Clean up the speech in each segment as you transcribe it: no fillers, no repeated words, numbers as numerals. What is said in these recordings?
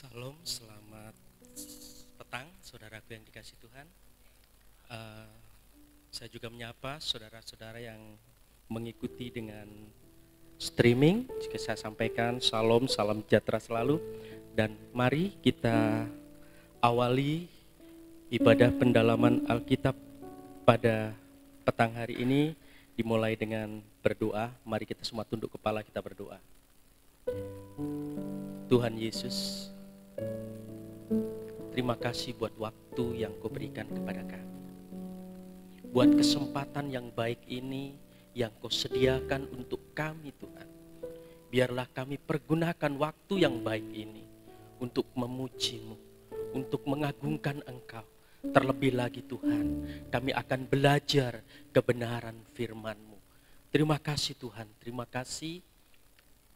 Salam, selamat petang saudaraku yang dikasih Tuhan. Saya juga menyapa saudara-saudara yang mengikuti dengan streaming. Jika saya sampaikan salam sejahtera selalu. Dan mari kita awali ibadah pendalaman Alkitab pada petang hari ini dimulai dengan berdoa. Mari kita semua tunduk kepala, kita berdoa. Tuhan Yesus, terima kasih buat waktu yang Kau berikan kepada kami. Buat kesempatan yang baik ini yang Kau sediakan untuk kami Tuhan. Biarlah kami pergunakan waktu yang baik ini untuk memuji-Mu, untuk mengagungkan Engkau. Terlebih lagi Tuhan, kami akan belajar kebenaran firman-Mu. Terima kasih Tuhan, terima kasih.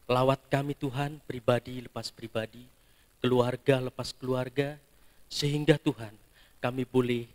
Lawat kami Tuhan, pribadi lepas pribadi, keluarga lepas keluarga, sehingga Tuhan kami boleh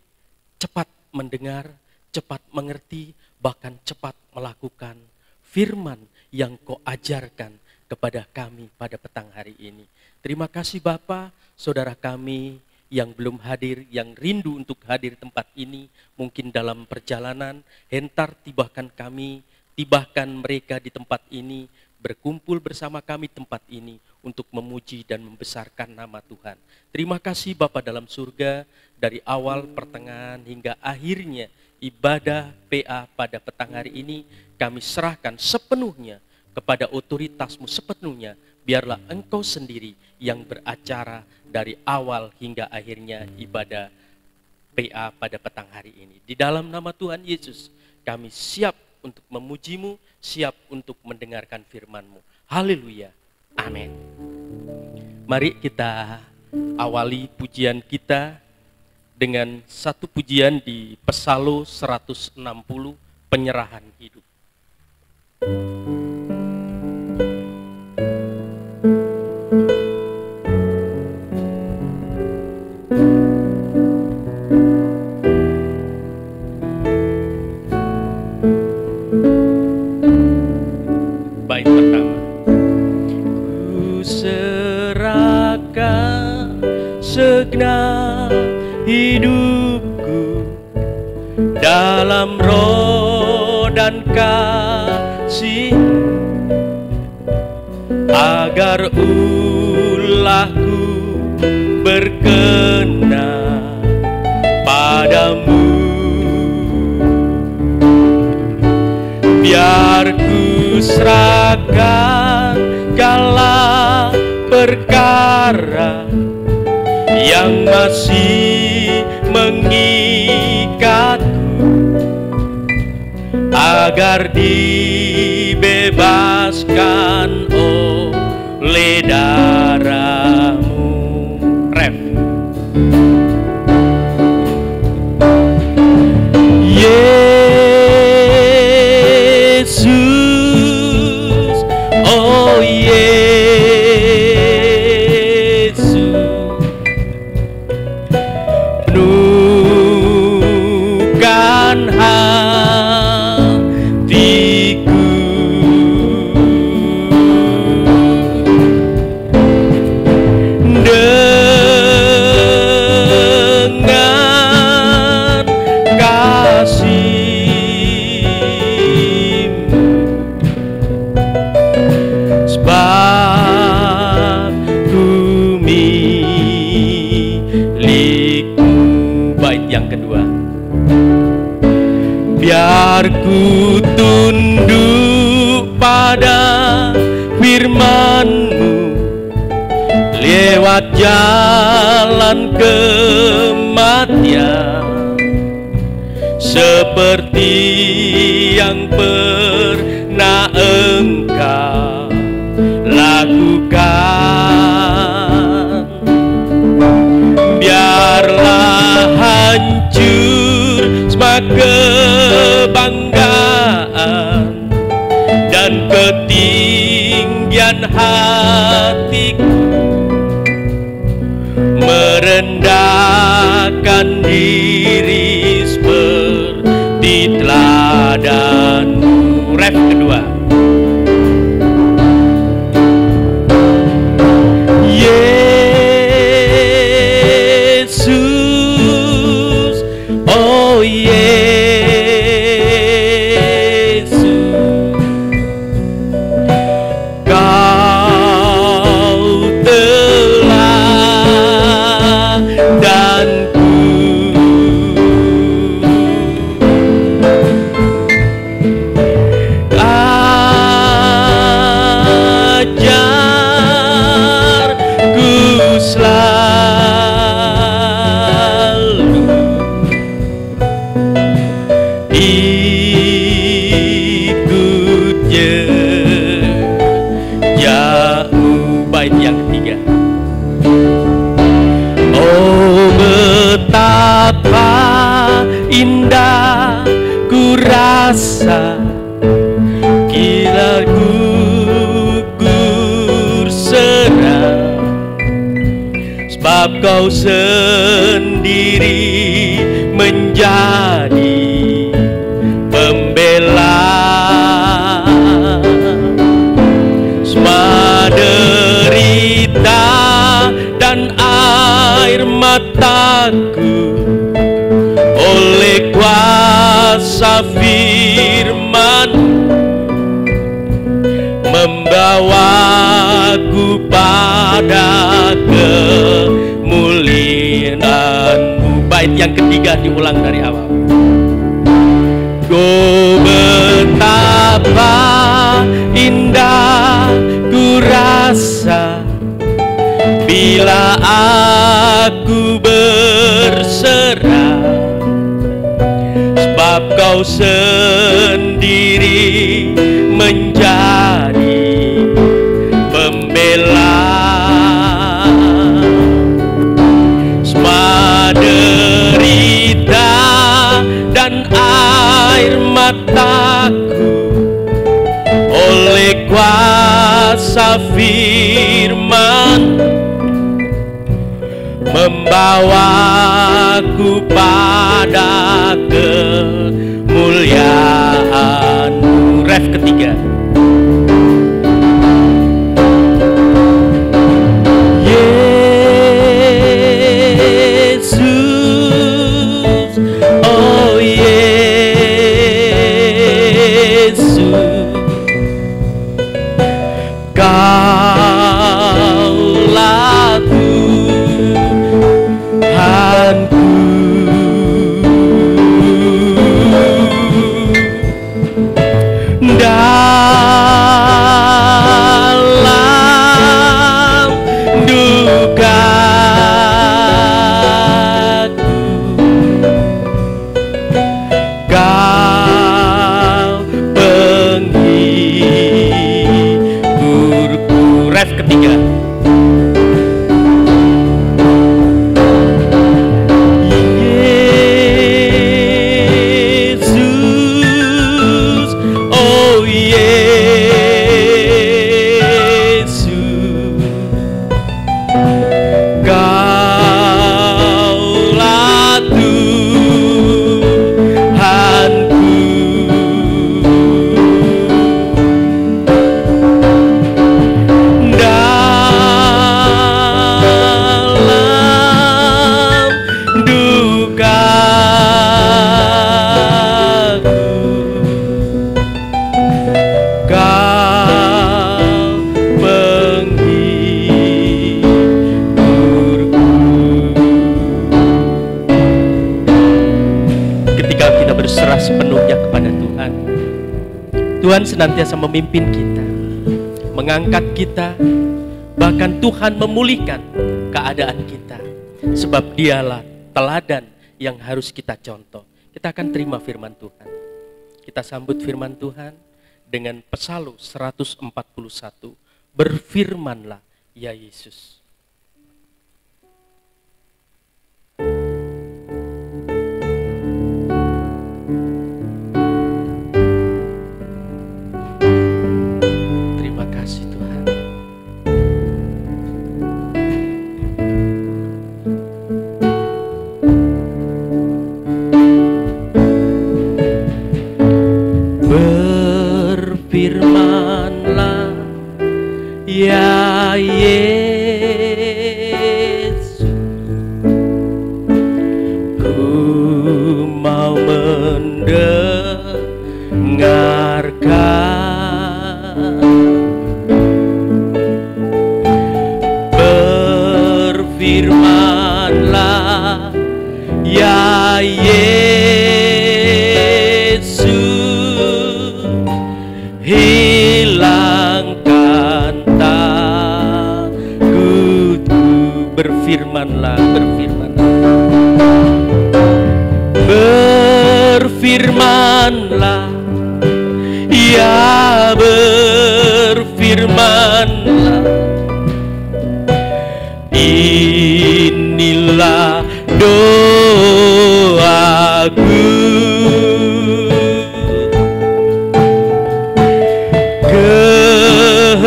cepat mendengar, cepat mengerti, bahkan cepat melakukan firman yang Kau ajarkan kepada kami pada petang hari ini. Terima kasih Bapa, saudara kami yang belum hadir, yang rindu untuk hadir tempat ini, mungkin dalam perjalanan, hentar tibahkan kami, tibahkan mereka di tempat ini, berkumpul bersama kami tempat ini untuk memuji dan membesarkan nama Tuhan. Terima kasih Bapa dalam surga, dari awal, pertengahan, hingga akhirnya ibadah PA pada petang hari ini kami serahkan sepenuhnya kepada otoritas-Mu sepenuhnya. Biarlah Engkau sendiri yang beracara dari awal hingga akhirnya ibadah PA pada petang hari ini. Di dalam nama Tuhan Yesus kami siap untuk memuji-Mu, siap untuk mendengarkan firman-Mu. Haleluya. Amin. Mari kita awali pujian kita dengan satu pujian di Psalm 160, penyerahan hidup. Bait pertama. Ku serahkan segenap hidupku dalam roh dan kasih, agar ulahku berkenan padamu. Biar ku serahkan segala perkara yang masih mengikatku, agar dibebaskan oleh darah-Mu. Ref. Yesus, oh Yesus, penuhkan hatiku dengan kasih-Mu, sebab ku milik-Mu. Bait yang kedua. Biar ku tunduk pada firman-Mu lewat jalan kematian, seperti yang pernah Engkau lakukan. Biarlah hancur semua kebanggaan dan ketinggian hatiku, merendahkan diri seperti teladan-Mu. Ref kedua. Yesus, kuasa, kita gugur serang, sebab Kau sendiri menjadi pembela. Semua derita dan air mataku oleh kuasa firman membawaku pada kemuliaan-Mu. Bait yang ketiga diulang dari awal. Oh, betapa indah ku rasa bila aku berserah, sebab Kau sendiri menjadi pembela. Semua derita dan air mataku oleh kuasa firman membawaku pada kemuliaan-Mu. Ref ketiga. Yesus, oh Yesus, Kaulah Tuhanku. Dalam dukaku, Kau penghiburku. Ref ketiga. Tuhan senantiasa memimpin kita, mengangkat kita, bahkan Tuhan memulihkan keadaan kita, sebab Dialah teladan yang harus kita contoh. Kita akan terima firman Tuhan. Kita sambut firman Tuhan dengan Psalm 141. Berfirmanlah ya Yesus. Berfirmanlah ya Yesus, ku mau mendengarkan. Berfirmanlah ya Yesus, hilangkan takutku. Berfirmanlah, berfirmanlah, ya berfirmanlah. Inilah doaku,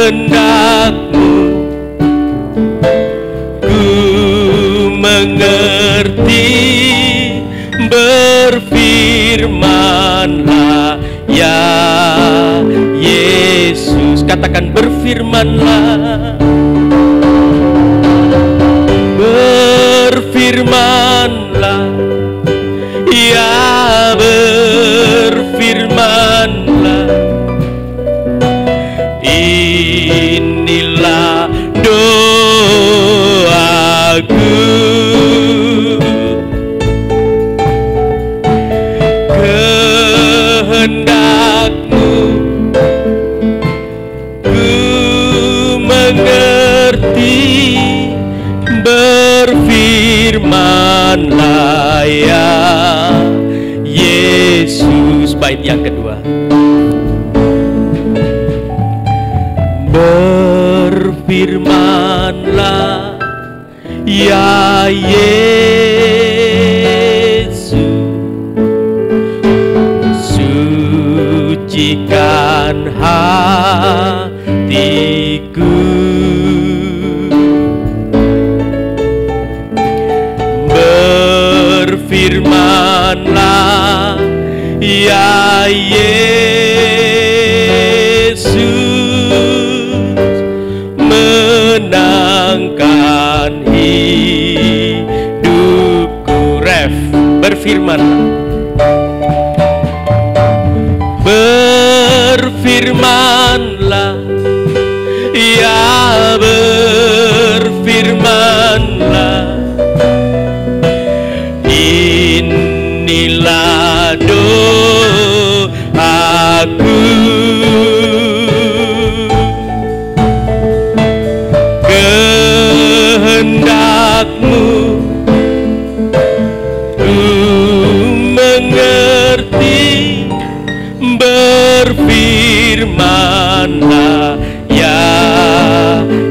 kehendak-Mu. Ku mengerti, berfirmanlah ya Yesus. Katakan berfirmanlah. Berfirmanlah ya, berfirmanlah. Inilah doaku. Kehendak-Mu ku mengerti, berfirmanlah ya Yesus. Bait yang kedua. Berfirmanlah ya Yesus, sucikan hatiku. Berfirmanlah ya Yesus, menangkan hidupku. Ref, berfirmanlah. Berfirmanlah ya, berfirmanlah. Inilah doaku. Kehendak-Mu ku mengerti, berfirmanlah ya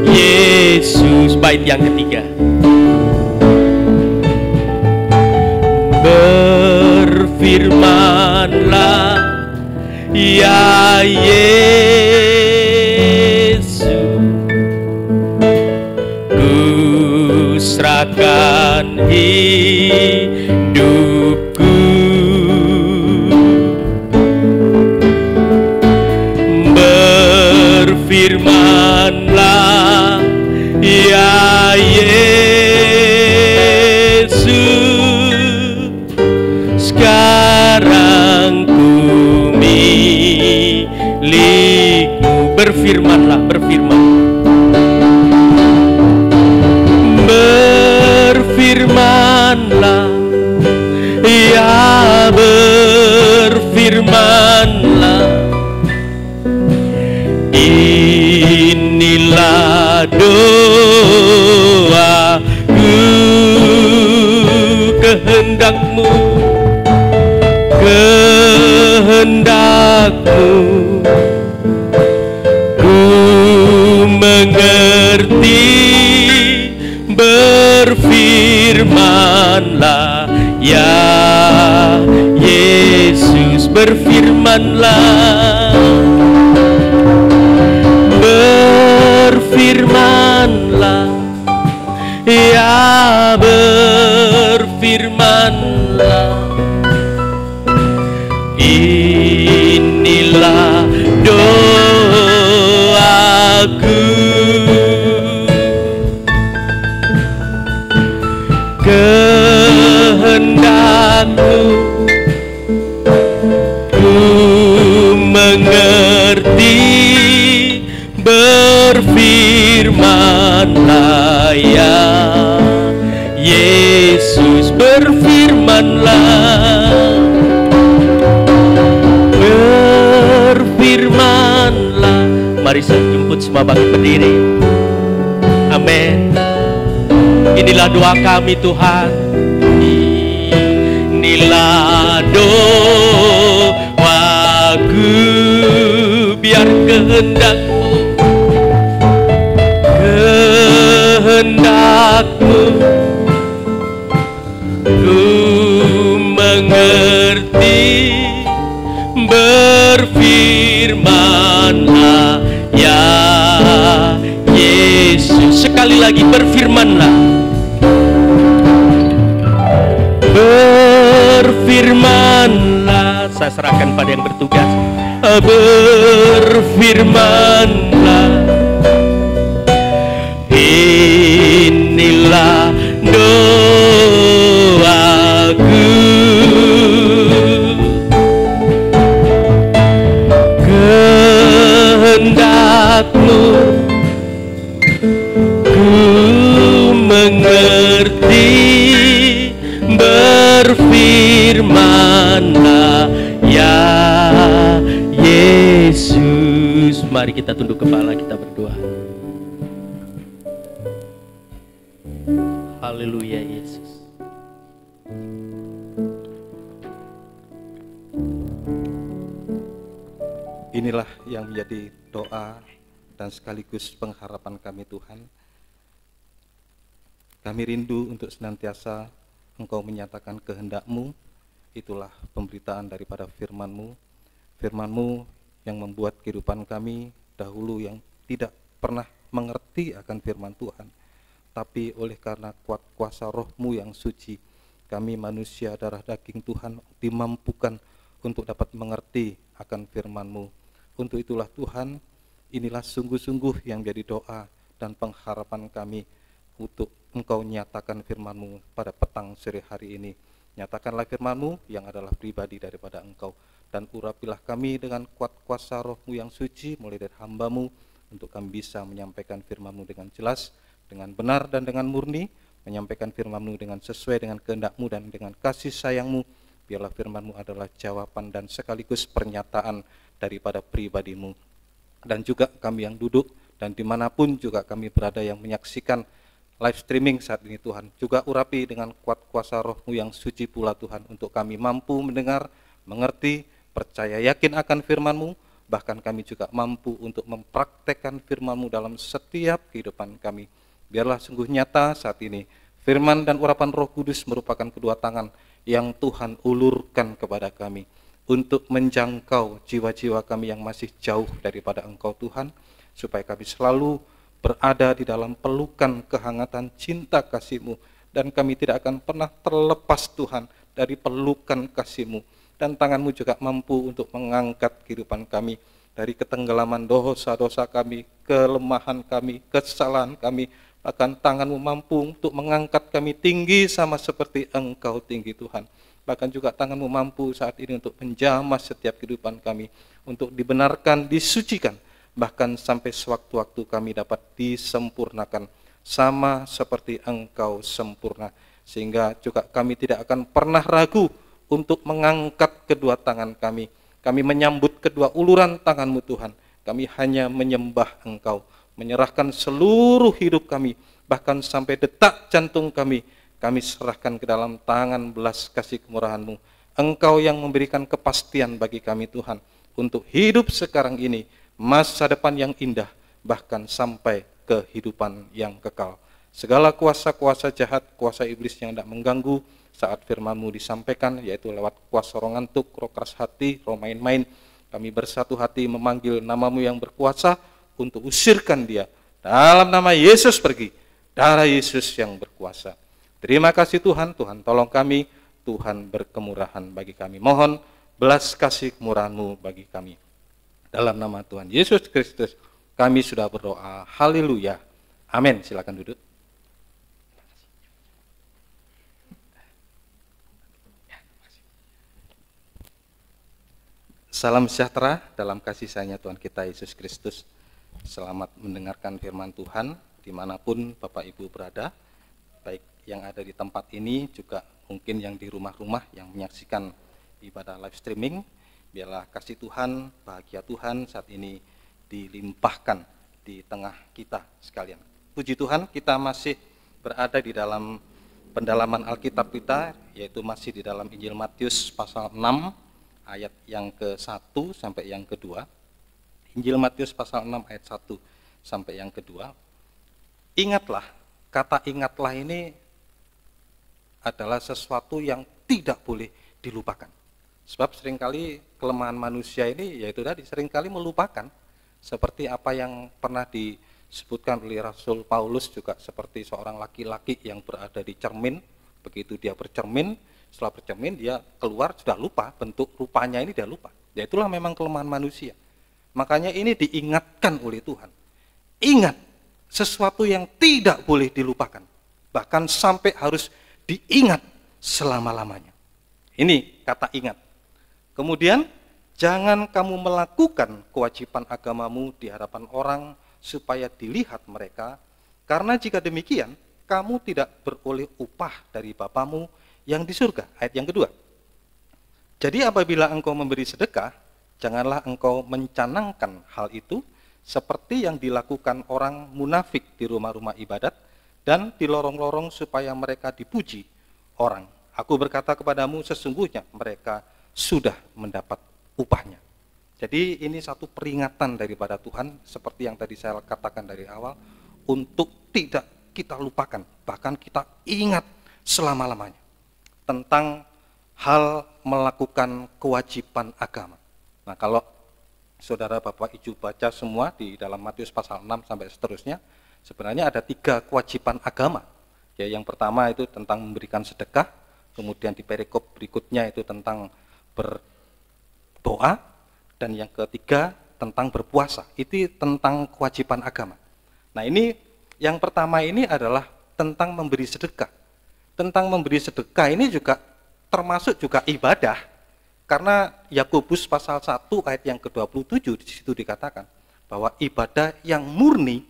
Yesus. Bait yang ketiga. Berfirmanlah ya Yesus, ku serahkan hidupku. Berfirmanlah ya Yesus, sekarang ku milik-Mu. Berfirmanlah, berfirman. Berfirmanlah ya, berfirmanlah. Inilah doaku. Kehendak-Mu, kehendak-Mu ku mengerti, berfirmanlah ya Yesus. Berfirmanlah, berfirmanlah ya, berfirmanlah. Inilah doaku. Kehendak-Mu ku mengerti, berfirmanlah ya Yesus. Berfirmanlah, berfirmanlah. Mari saya jemput semua bangkit berdiri. Amin. Inilah doa kami Tuhan. Inilah doaku, biar kehendak-Mu, kehendak-Mu ku mengerti, berfirmanlah ya Sekali lagi berfirmanlah. Berfirmanlah. Saya serahkan pada yang bertugas. Berfirmanlah. Inilah doaku. Kehendakmu ku mengerti. Berfirmanlah ya Yesus. Mari kita tunduk kepala, kita berdoa. Haleluya Yesus. Inilah yang menjadi doa dan sekaligus pengharapan kami Tuhan. Kami rindu untuk senantiasa Engkau menyatakan kehendak-Mu. Itulah pemberitaan daripada firman-Mu. Firman-Mu yang membuat kehidupan kami dahulu yang tidak pernah mengerti akan firman Tuhan. Tapi oleh karena kuat kuasa Roh-Mu yang suci, kami manusia darah daging Tuhan dimampukan untuk dapat mengerti akan firman-Mu. Untuk itulah Tuhan, inilah sungguh-sungguh yang jadi doa dan pengharapan kami untuk Engkau nyatakan firman-Mu pada petang sore hari ini. Nyatakanlah firman-Mu yang adalah pribadi daripada Engkau, dan urapilah kami dengan kuat kuasa Roh-Mu yang suci mulai dari hamba-Mu, untuk kami bisa menyampaikan firman-Mu dengan jelas, dengan benar dan dengan murni, menyampaikan firman-Mu dengan sesuai dengan kehendak-Mu dan dengan kasih sayang-Mu. Biarlah firman-Mu adalah jawaban dan sekaligus pernyataan daripada pribadi-Mu. Dan juga kami yang duduk dan dimanapun juga kami berada yang menyaksikan live streaming saat ini Tuhan, juga urapi dengan kuat kuasa Roh-Mu yang suci pula Tuhan, untuk kami mampu mendengar, mengerti, percaya, yakin akan firman-Mu, bahkan kami juga mampu untuk mempraktekkan firman-Mu dalam setiap kehidupan kami. Biarlah sungguh nyata saat ini, firman dan urapan Roh Kudus merupakan kedua tangan yang Tuhan ulurkan kepada kami, untuk menjangkau jiwa-jiwa kami yang masih jauh daripada Engkau Tuhan, supaya kami selalu berada di dalam pelukan kehangatan cinta kasih-Mu, dan kami tidak akan pernah terlepas Tuhan dari pelukan kasih-Mu, dan tangan-Mu juga mampu untuk mengangkat kehidupan kami dari ketenggelaman dosa-dosa kami, kelemahan kami, kesalahan kami. Bahkan tangan-Mu mampu untuk mengangkat kami tinggi sama seperti Engkau tinggi Tuhan. Bahkan juga tangan-Mu mampu saat ini untuk menjamah setiap kehidupan kami, untuk dibenarkan, disucikan, bahkan sampai sewaktu-waktu kami dapat disempurnakan sama seperti Engkau sempurna, sehingga juga kami tidak akan pernah ragu untuk mengangkat kedua tangan kami. Kami menyambut kedua uluran tangan-Mu Tuhan. Kami hanya menyembah Engkau, menyerahkan seluruh hidup kami, bahkan sampai detak jantung kami serahkan ke dalam tangan belas kasih kemurahan-Mu. Engkau yang memberikan kepastian bagi kami Tuhan, untuk hidup sekarang ini, masa depan yang indah, bahkan sampai kehidupan yang kekal. Segala kuasa-kuasa jahat, kuasa iblis yang tidak mengganggu saat firman-Mu disampaikan, yaitu lewat kuasa roh ngantuk, roh keras hati, roh main-main, kami bersatu hati memanggil nama-Mu yang berkuasa untuk usirkan dia. Dalam nama Yesus pergi, darah Yesus yang berkuasa. Terima kasih Tuhan, Tuhan tolong kami, Tuhan berkemurahan bagi kami. Mohon belas kasih kemurahan-Mu bagi kami. Dalam nama Tuhan Yesus Kristus, kami sudah berdoa. Haleluya. Amin. Silakan duduk. Salam sejahtera dalam kasih sayangnya Tuhan kita Yesus Kristus. Selamat mendengarkan firman Tuhan dimanapun Bapak Ibu berada, baik yang ada di tempat ini, juga mungkin yang di rumah-rumah yang menyaksikan ibadah live streaming. Biarlah kasih Tuhan, bahagia Tuhan saat ini dilimpahkan di tengah kita sekalian. Puji Tuhan, kita masih berada di dalam pendalaman Alkitab kita, yaitu masih di dalam Injil Matius pasal 6, ayat yang ke-1 sampai yang kedua. Injil Matius pasal 6 ayat 1 sampai yang kedua. Ingatlah, kata ingatlah ini adalah sesuatu yang tidak boleh dilupakan. Sebab seringkali kelemahan manusia ini yaitu tadi seringkali melupakan seperti apa yang pernah Disebutkan oleh Rasul Paulus juga seperti seorang laki-laki yang berada di cermin. Begitu dia bercermin, setelah bercermin dia keluar sudah lupa, bentuk rupanya ini dia lupa. Ya itulah memang kelemahan manusia. Makanya ini diingatkan oleh Tuhan. Ingat, sesuatu yang tidak boleh dilupakan. Bahkan sampai harus diingat selama-lamanya. Ini kata ingat. Kemudian, jangan kamu melakukan kewajiban agamamu di hadapan orang supaya dilihat mereka, karena jika demikian, kamu tidak beroleh upah dari Bapamu yang di surga. Ayat yang kedua. Jadi apabila engkau memberi sedekah, janganlah engkau mencanangkan hal itu seperti yang dilakukan orang munafik di rumah-rumah ibadat dan di lorong-lorong supaya mereka dipuji orang. Aku berkata kepadamu, sesungguhnya mereka sudah mendapat upahnya. Jadi ini satu peringatan daripada Tuhan, seperti yang tadi saya katakan dari awal, untuk tidak kita lupakan, bahkan kita ingat selama-lamanya tentang hal melakukan kewajiban agama. Nah, kalau saudara Bapak Ibu baca semua di dalam Matius pasal 6 sampai seterusnya, sebenarnya ada 3 kewajiban agama. Ya, yang pertama itu tentang memberikan sedekah, kemudian di perikop berikutnya itu tentang berdoa, dan yang ketiga tentang berpuasa. Itu tentang kewajiban agama. Nah, ini yang pertama ini adalah tentang memberi sedekah. Tentang memberi sedekah ini juga termasuk juga ibadah. Karena Yakobus pasal 1 ayat yang ke-27 di situ dikatakan bahwa ibadah yang murni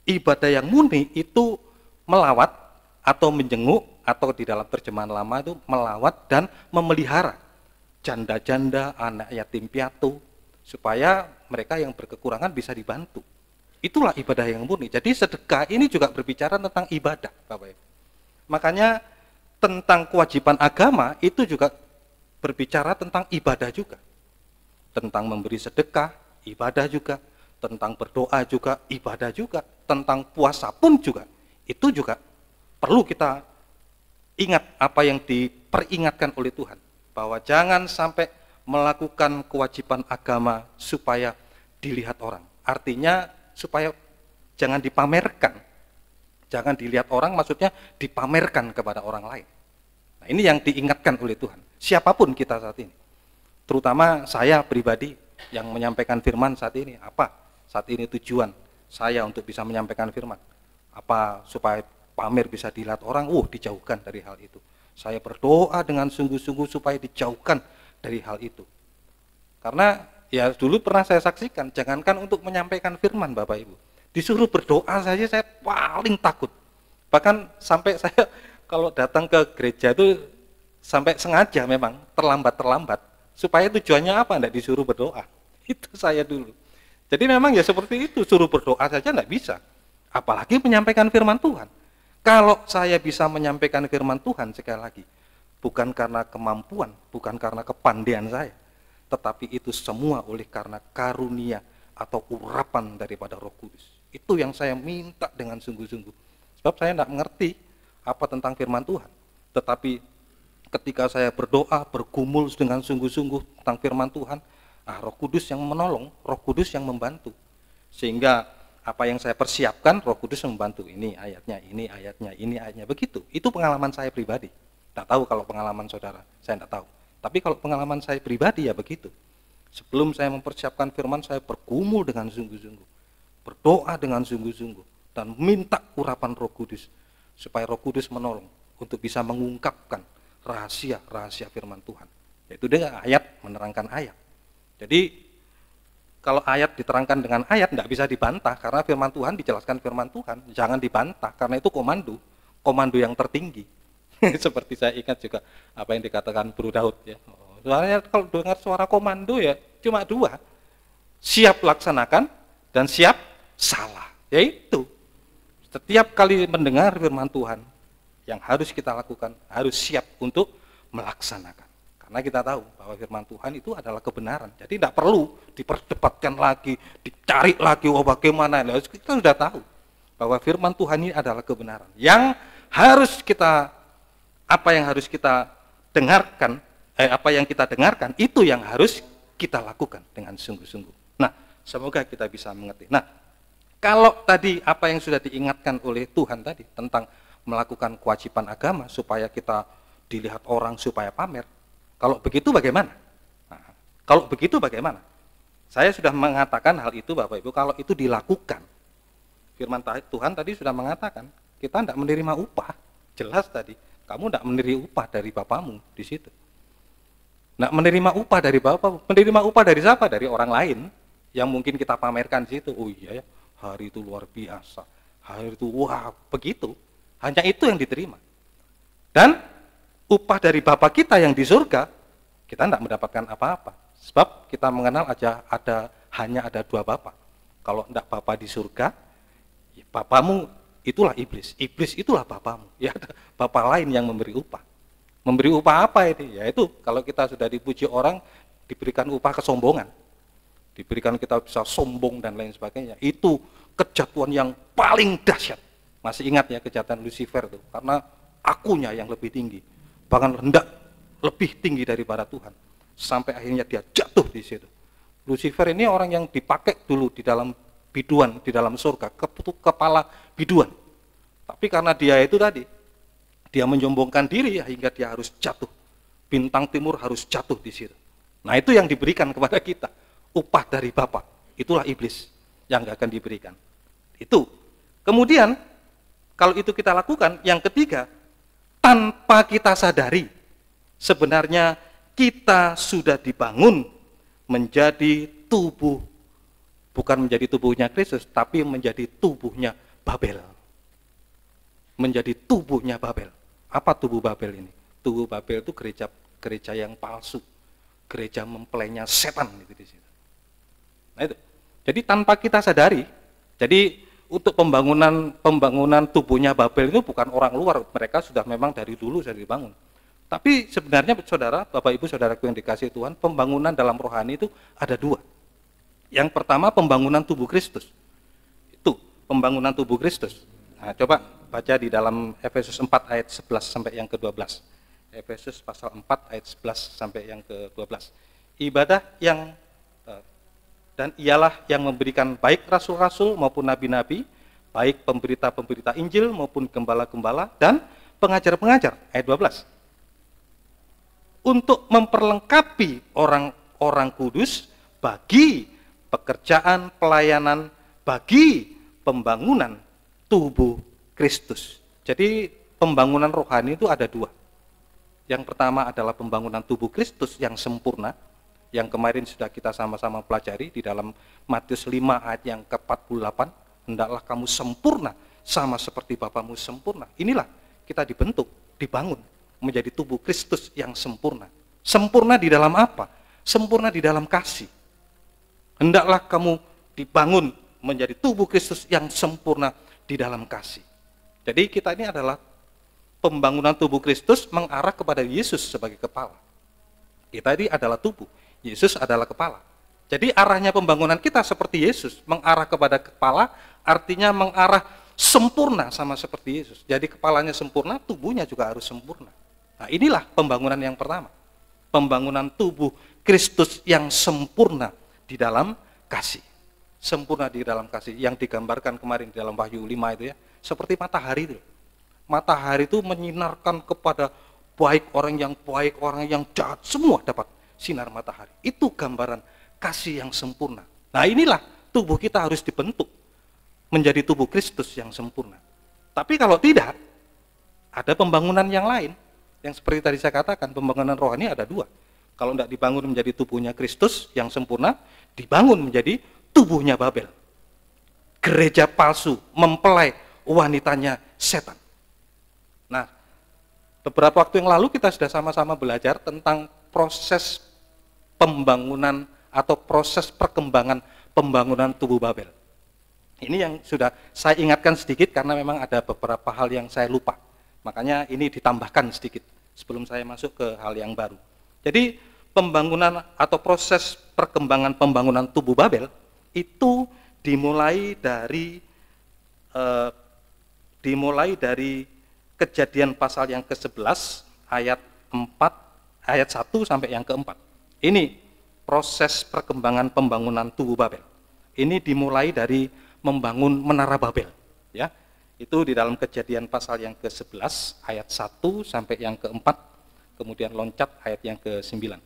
itu melawat atau menjenguk, atau di dalam terjemahan lama itu melawat dan memelihara janda-janda, anak yatim piatu, supaya mereka yang berkekurangan bisa dibantu. Itulah ibadah yang murni. Jadi sedekah ini juga berbicara tentang ibadah, Bapak Ibu. Makanya tentang kewajiban agama itu juga berbicara tentang ibadah juga. Tentang memberi sedekah, ibadah juga. Tentang berdoa juga, ibadah juga. Tentang puasa pun juga. Itu juga perlu kita ingat apa yang diperingatkan oleh Tuhan. Bahwa jangan sampai melakukan kewajiban agama supaya dilihat orang. Artinya supaya jangan dipamerkan. Jangan dilihat orang, maksudnya dipamerkan kepada orang lain. Nah, ini yang diingatkan oleh Tuhan. Siapapun kita saat ini. Terutama saya pribadi yang menyampaikan firman saat ini. Apa saat ini tujuan saya untuk bisa menyampaikan firman? Apa supaya pamer bisa dilihat orang? Dijauhkan dari hal itu. Saya berdoa dengan sungguh-sungguh supaya dijauhkan dari hal itu. Karena ya dulu pernah saya saksikan, jangankan untuk menyampaikan firman Bapak Ibu. Disuruh berdoa saja saya paling takut. Bahkan sampai saya kalau datang ke gereja itu sampai sengaja memang terlambat-terlambat. Supaya tujuannya apa? Tidak disuruh berdoa. Itu saya dulu. Jadi memang ya seperti itu, suruh berdoa saja tidak bisa. Apalagi menyampaikan firman Tuhan. Kalau saya bisa menyampaikan firman Tuhan sekali lagi, bukan karena kemampuan, bukan karena kepandaian saya, tetapi itu semua oleh karena karunia atau urapan daripada Roh Kudus. Itu yang saya minta dengan sungguh-sungguh. Sebab saya tidak mengerti apa tentang firman Tuhan. Tetapi ketika saya berdoa, bergumul dengan sungguh-sungguh tentang firman Tuhan, Roh Kudus yang menolong, Roh Kudus yang membantu. Sehingga apa yang saya persiapkan, Roh Kudus membantu. Ini ayatnya, ini ayatnya, ini ayatnya. Begitu. Itu pengalaman saya pribadi. Tidak tahu kalau pengalaman saudara, saya tidak tahu. Tapi kalau pengalaman saya pribadi ya begitu. Sebelum saya mempersiapkan firman, saya bergumul dengan sungguh-sungguh. Berdoa dengan sungguh-sungguh. Dan minta urapan Roh Kudus. Supaya Roh Kudus menolong untuk bisa mengungkapkan rahasia-rahasia firman Tuhan. Yaitu dia ayat, menerangkan ayat. Jadi kalau ayat diterangkan dengan ayat tidak bisa dibantah, karena firman Tuhan dijelaskan firman Tuhan, jangan dibantah karena itu komando yang tertinggi. Seperti saya ingat juga apa yang dikatakan Bro Daud ya. Soalnya kalau dengar suara komando ya cuma 2. Siap laksanakan dan siap salah. Yaitu setiap kali mendengar firman Tuhan yang harus kita lakukan harus siap untuk melaksanakan. Karena kita tahu bahwa firman Tuhan itu adalah kebenaran. Jadi tidak perlu diperdebatkan lagi, dicari lagi, bagaimana. Kita sudah tahu bahwa firman Tuhan ini adalah kebenaran. Yang harus kita, apa yang harus kita dengarkan, apa yang kita dengarkan, itu yang harus kita lakukan dengan sungguh-sungguh. Nah, semoga kita bisa mengerti. Nah, Kalau tadi apa yang sudah diingatkan oleh Tuhan tadi tentang melakukan kewajiban agama supaya kita dilihat orang, supaya pamer, kalau begitu bagaimana? Nah, kalau begitu bagaimana? Saya sudah mengatakan hal itu Bapak Ibu, kalau itu dilakukan, firman Tuhan tadi sudah mengatakan, kita tidak menerima upah, jelas tadi, kamu tidak menerima upah dari Bapamu di situ. Tidak menerima upah dari Bapamu, menerima upah dari siapa? Dari orang lain, yang mungkin kita pamerkan di situ. Oh iya ya, hari itu luar biasa, hari itu wah begitu, hanya itu yang diterima. Dan upah dari Bapa kita yang di surga, kita tidak mendapatkan apa-apa. Sebab kita mengenal aja hanya ada dua Bapa. Kalau tidak Bapa di surga, ya Bapamu itulah iblis. Iblis itulah Bapamu. Ya ada Bapa lain yang memberi upah. Memberi upah apa ini? Yaitu kalau kita sudah dipuji orang, diberikan upah kesombongan. Diberikan kita bisa sombong dan lain sebagainya. Itu kejatuhan yang paling dahsyat. Masih ingat ya kejahatan Lucifer itu? Karena akunya yang lebih tinggi. Bahkan hendak lebih tinggi daripada Tuhan. Sampai akhirnya dia jatuh di situ. Lucifer ini orang yang dipakai dulu di dalam biduan, di dalam surga, kepala biduan. Tapi karena dia itu tadi, dia menyombongkan diri hingga dia harus jatuh. Bintang timur harus jatuh di situ. Nah itu yang diberikan kepada kita, upah dari Bapa. Itulah iblis yang gak akan diberikan. Itu. Kemudian, kalau itu kita lakukan, yang ketiga, tanpa kita sadari, sebenarnya kita sudah dibangun menjadi tubuh, bukan menjadi tubuhnya Kristus, tapi menjadi tubuhnya Babel. Menjadi tubuhnya Babel. Apa tubuh Babel ini? Tubuh Babel itu gereja yang palsu, gereja mempelainya setan gitu di situ. Nah itu. Jadi tanpa kita sadari, jadi untuk pembangunan tubuhnya Babel itu bukan orang luar, mereka sudah memang dari dulu sudah dibangun. Tapi sebenarnya saudara, Bapak Ibu saudaraku yang dikasihi Tuhan, pembangunan dalam rohani itu ada dua. Yang pertama pembangunan tubuh Kristus. Itu pembangunan tubuh Kristus. Nah, coba baca di dalam Efesus 4 ayat 11 sampai yang ke-12. Efesus pasal 4 ayat 11 sampai yang ke-12. Ibadah yang dan ialah yang memberikan baik rasul-rasul maupun nabi-nabi, baik pemberita-pemberita Injil maupun gembala-gembala dan pengajar-pengajar. Ayat 12. Untuk memperlengkapi orang-orang kudus bagi pekerjaan pelayanan, bagi pembangunan tubuh Kristus. Jadi pembangunan rohani itu ada dua. Yang pertama adalah pembangunan tubuh Kristus yang sempurna, yang kemarin sudah kita sama-sama pelajari di dalam Matius 5 ayat yang ke-48, hendaklah kamu sempurna sama seperti Bapamu sempurna. Inilah kita dibentuk, dibangun menjadi tubuh Kristus yang sempurna. Sempurna di dalam apa? Sempurna di dalam kasih. Hendaklah kamu dibangun menjadi tubuh Kristus yang sempurna di dalam kasih. Jadi kita ini adalah pembangunan tubuh Kristus mengarah kepada Yesus sebagai kepala. Kita ini adalah tubuh, Yesus adalah kepala. Jadi arahnya pembangunan kita seperti Yesus, mengarah kepada kepala, artinya mengarah sempurna sama seperti Yesus. Jadi kepalanya sempurna, tubuhnya juga harus sempurna. Nah inilah pembangunan yang pertama. Pembangunan tubuh Kristus yang sempurna di dalam kasih. Sempurna di dalam kasih. Yang digambarkan kemarin di dalam Wahyu 5 itu ya. Seperti matahari itu. Matahari itu menyinarkan kepada baik orang yang jahat. Semua dapat sinar matahari. Itu gambaran kasih yang sempurna. Nah inilah tubuh kita harus dibentuk. Menjadi tubuh Kristus yang sempurna. Tapi kalau tidak, ada pembangunan yang lain. Yang seperti tadi saya katakan, pembangunan rohani ada dua. Kalau tidak dibangun menjadi tubuhnya Kristus yang sempurna, dibangun menjadi tubuhnya Babel. Gereja palsu, mempelai wanitanya setan. Nah, beberapa waktu yang lalu kita sudah sama-sama belajar tentang proses pembangunan atau proses perkembangan pembangunan tubuh Babel. Ini yang sudah saya ingatkan sedikit karena memang ada beberapa hal yang saya lupa. Makanya ini ditambahkan sedikit sebelum saya masuk ke hal yang baru. Jadi pembangunan atau proses perkembangan pembangunan tubuh Babel itu dimulai dari Kejadian pasal yang ke-11 ayat 1 sampai yang ke-4. Ini proses perkembangan pembangunan tubuh Babel. Ini dimulai dari membangun menara Babel, ya. Itu di dalam Kejadian pasal yang ke-11 ayat 1 sampai yang ke-4, kemudian loncat ayat yang ke-9.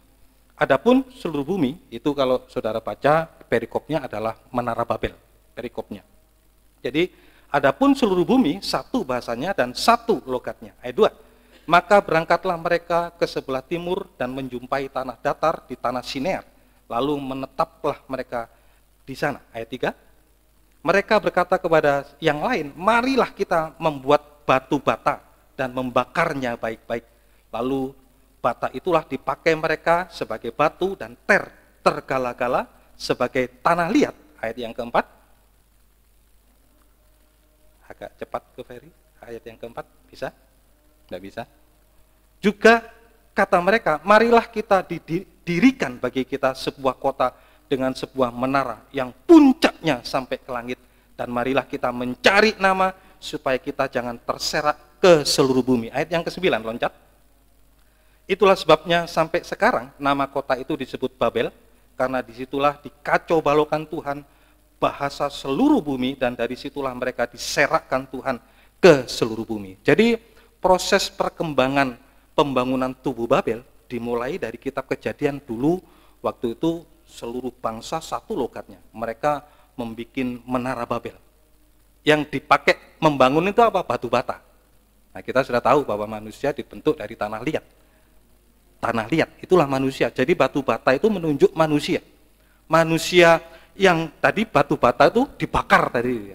Adapun seluruh bumi, itu kalau saudara baca perikopnya adalah menara Babel, perikopnya. Jadi, adapun seluruh bumi, satu bahasanya dan satu logatnya. Ayat 2. Maka berangkatlah mereka ke sebelah timur dan menjumpai tanah datar di tanah Sinear. Lalu menetaplah mereka di sana. Ayat 3. Mereka berkata kepada yang lain, marilah kita membuat batu bata dan membakarnya baik-baik. Lalu bata itulah dipakai mereka sebagai batu dan tergala-gala sebagai tanah liat. Ayat yang keempat. Agak cepat ke Ferry. Ayat yang keempat, bisa? Tidak bisa. Juga kata mereka, marilah kita didirikan bagi kita sebuah kota dengan sebuah menara yang puncaknya sampai ke langit. Dan marilah kita mencari nama supaya kita jangan terserak ke seluruh bumi. Ayat yang ke-9, loncat. Itulah sebabnya sampai sekarang nama kota itu disebut Babel, karena disitulah dikacau balaukan Tuhan bahasa seluruh bumi, dan dari situlah mereka diserakkan Tuhan ke seluruh bumi. Jadi proses perkembangan pembangunan tubuh Babel dimulai dari kitab Kejadian dulu. Waktu itu seluruh bangsa satu logatnya, mereka membuat menara Babel. Yang dipakai membangun itu apa? Batu bata. Nah, kita sudah tahu bahwa manusia dibentuk dari tanah liat. Tanah liat, itulah manusia. Jadi batu bata itu menunjuk manusia. Manusia yang tadi batu bata itu dibakar tadi,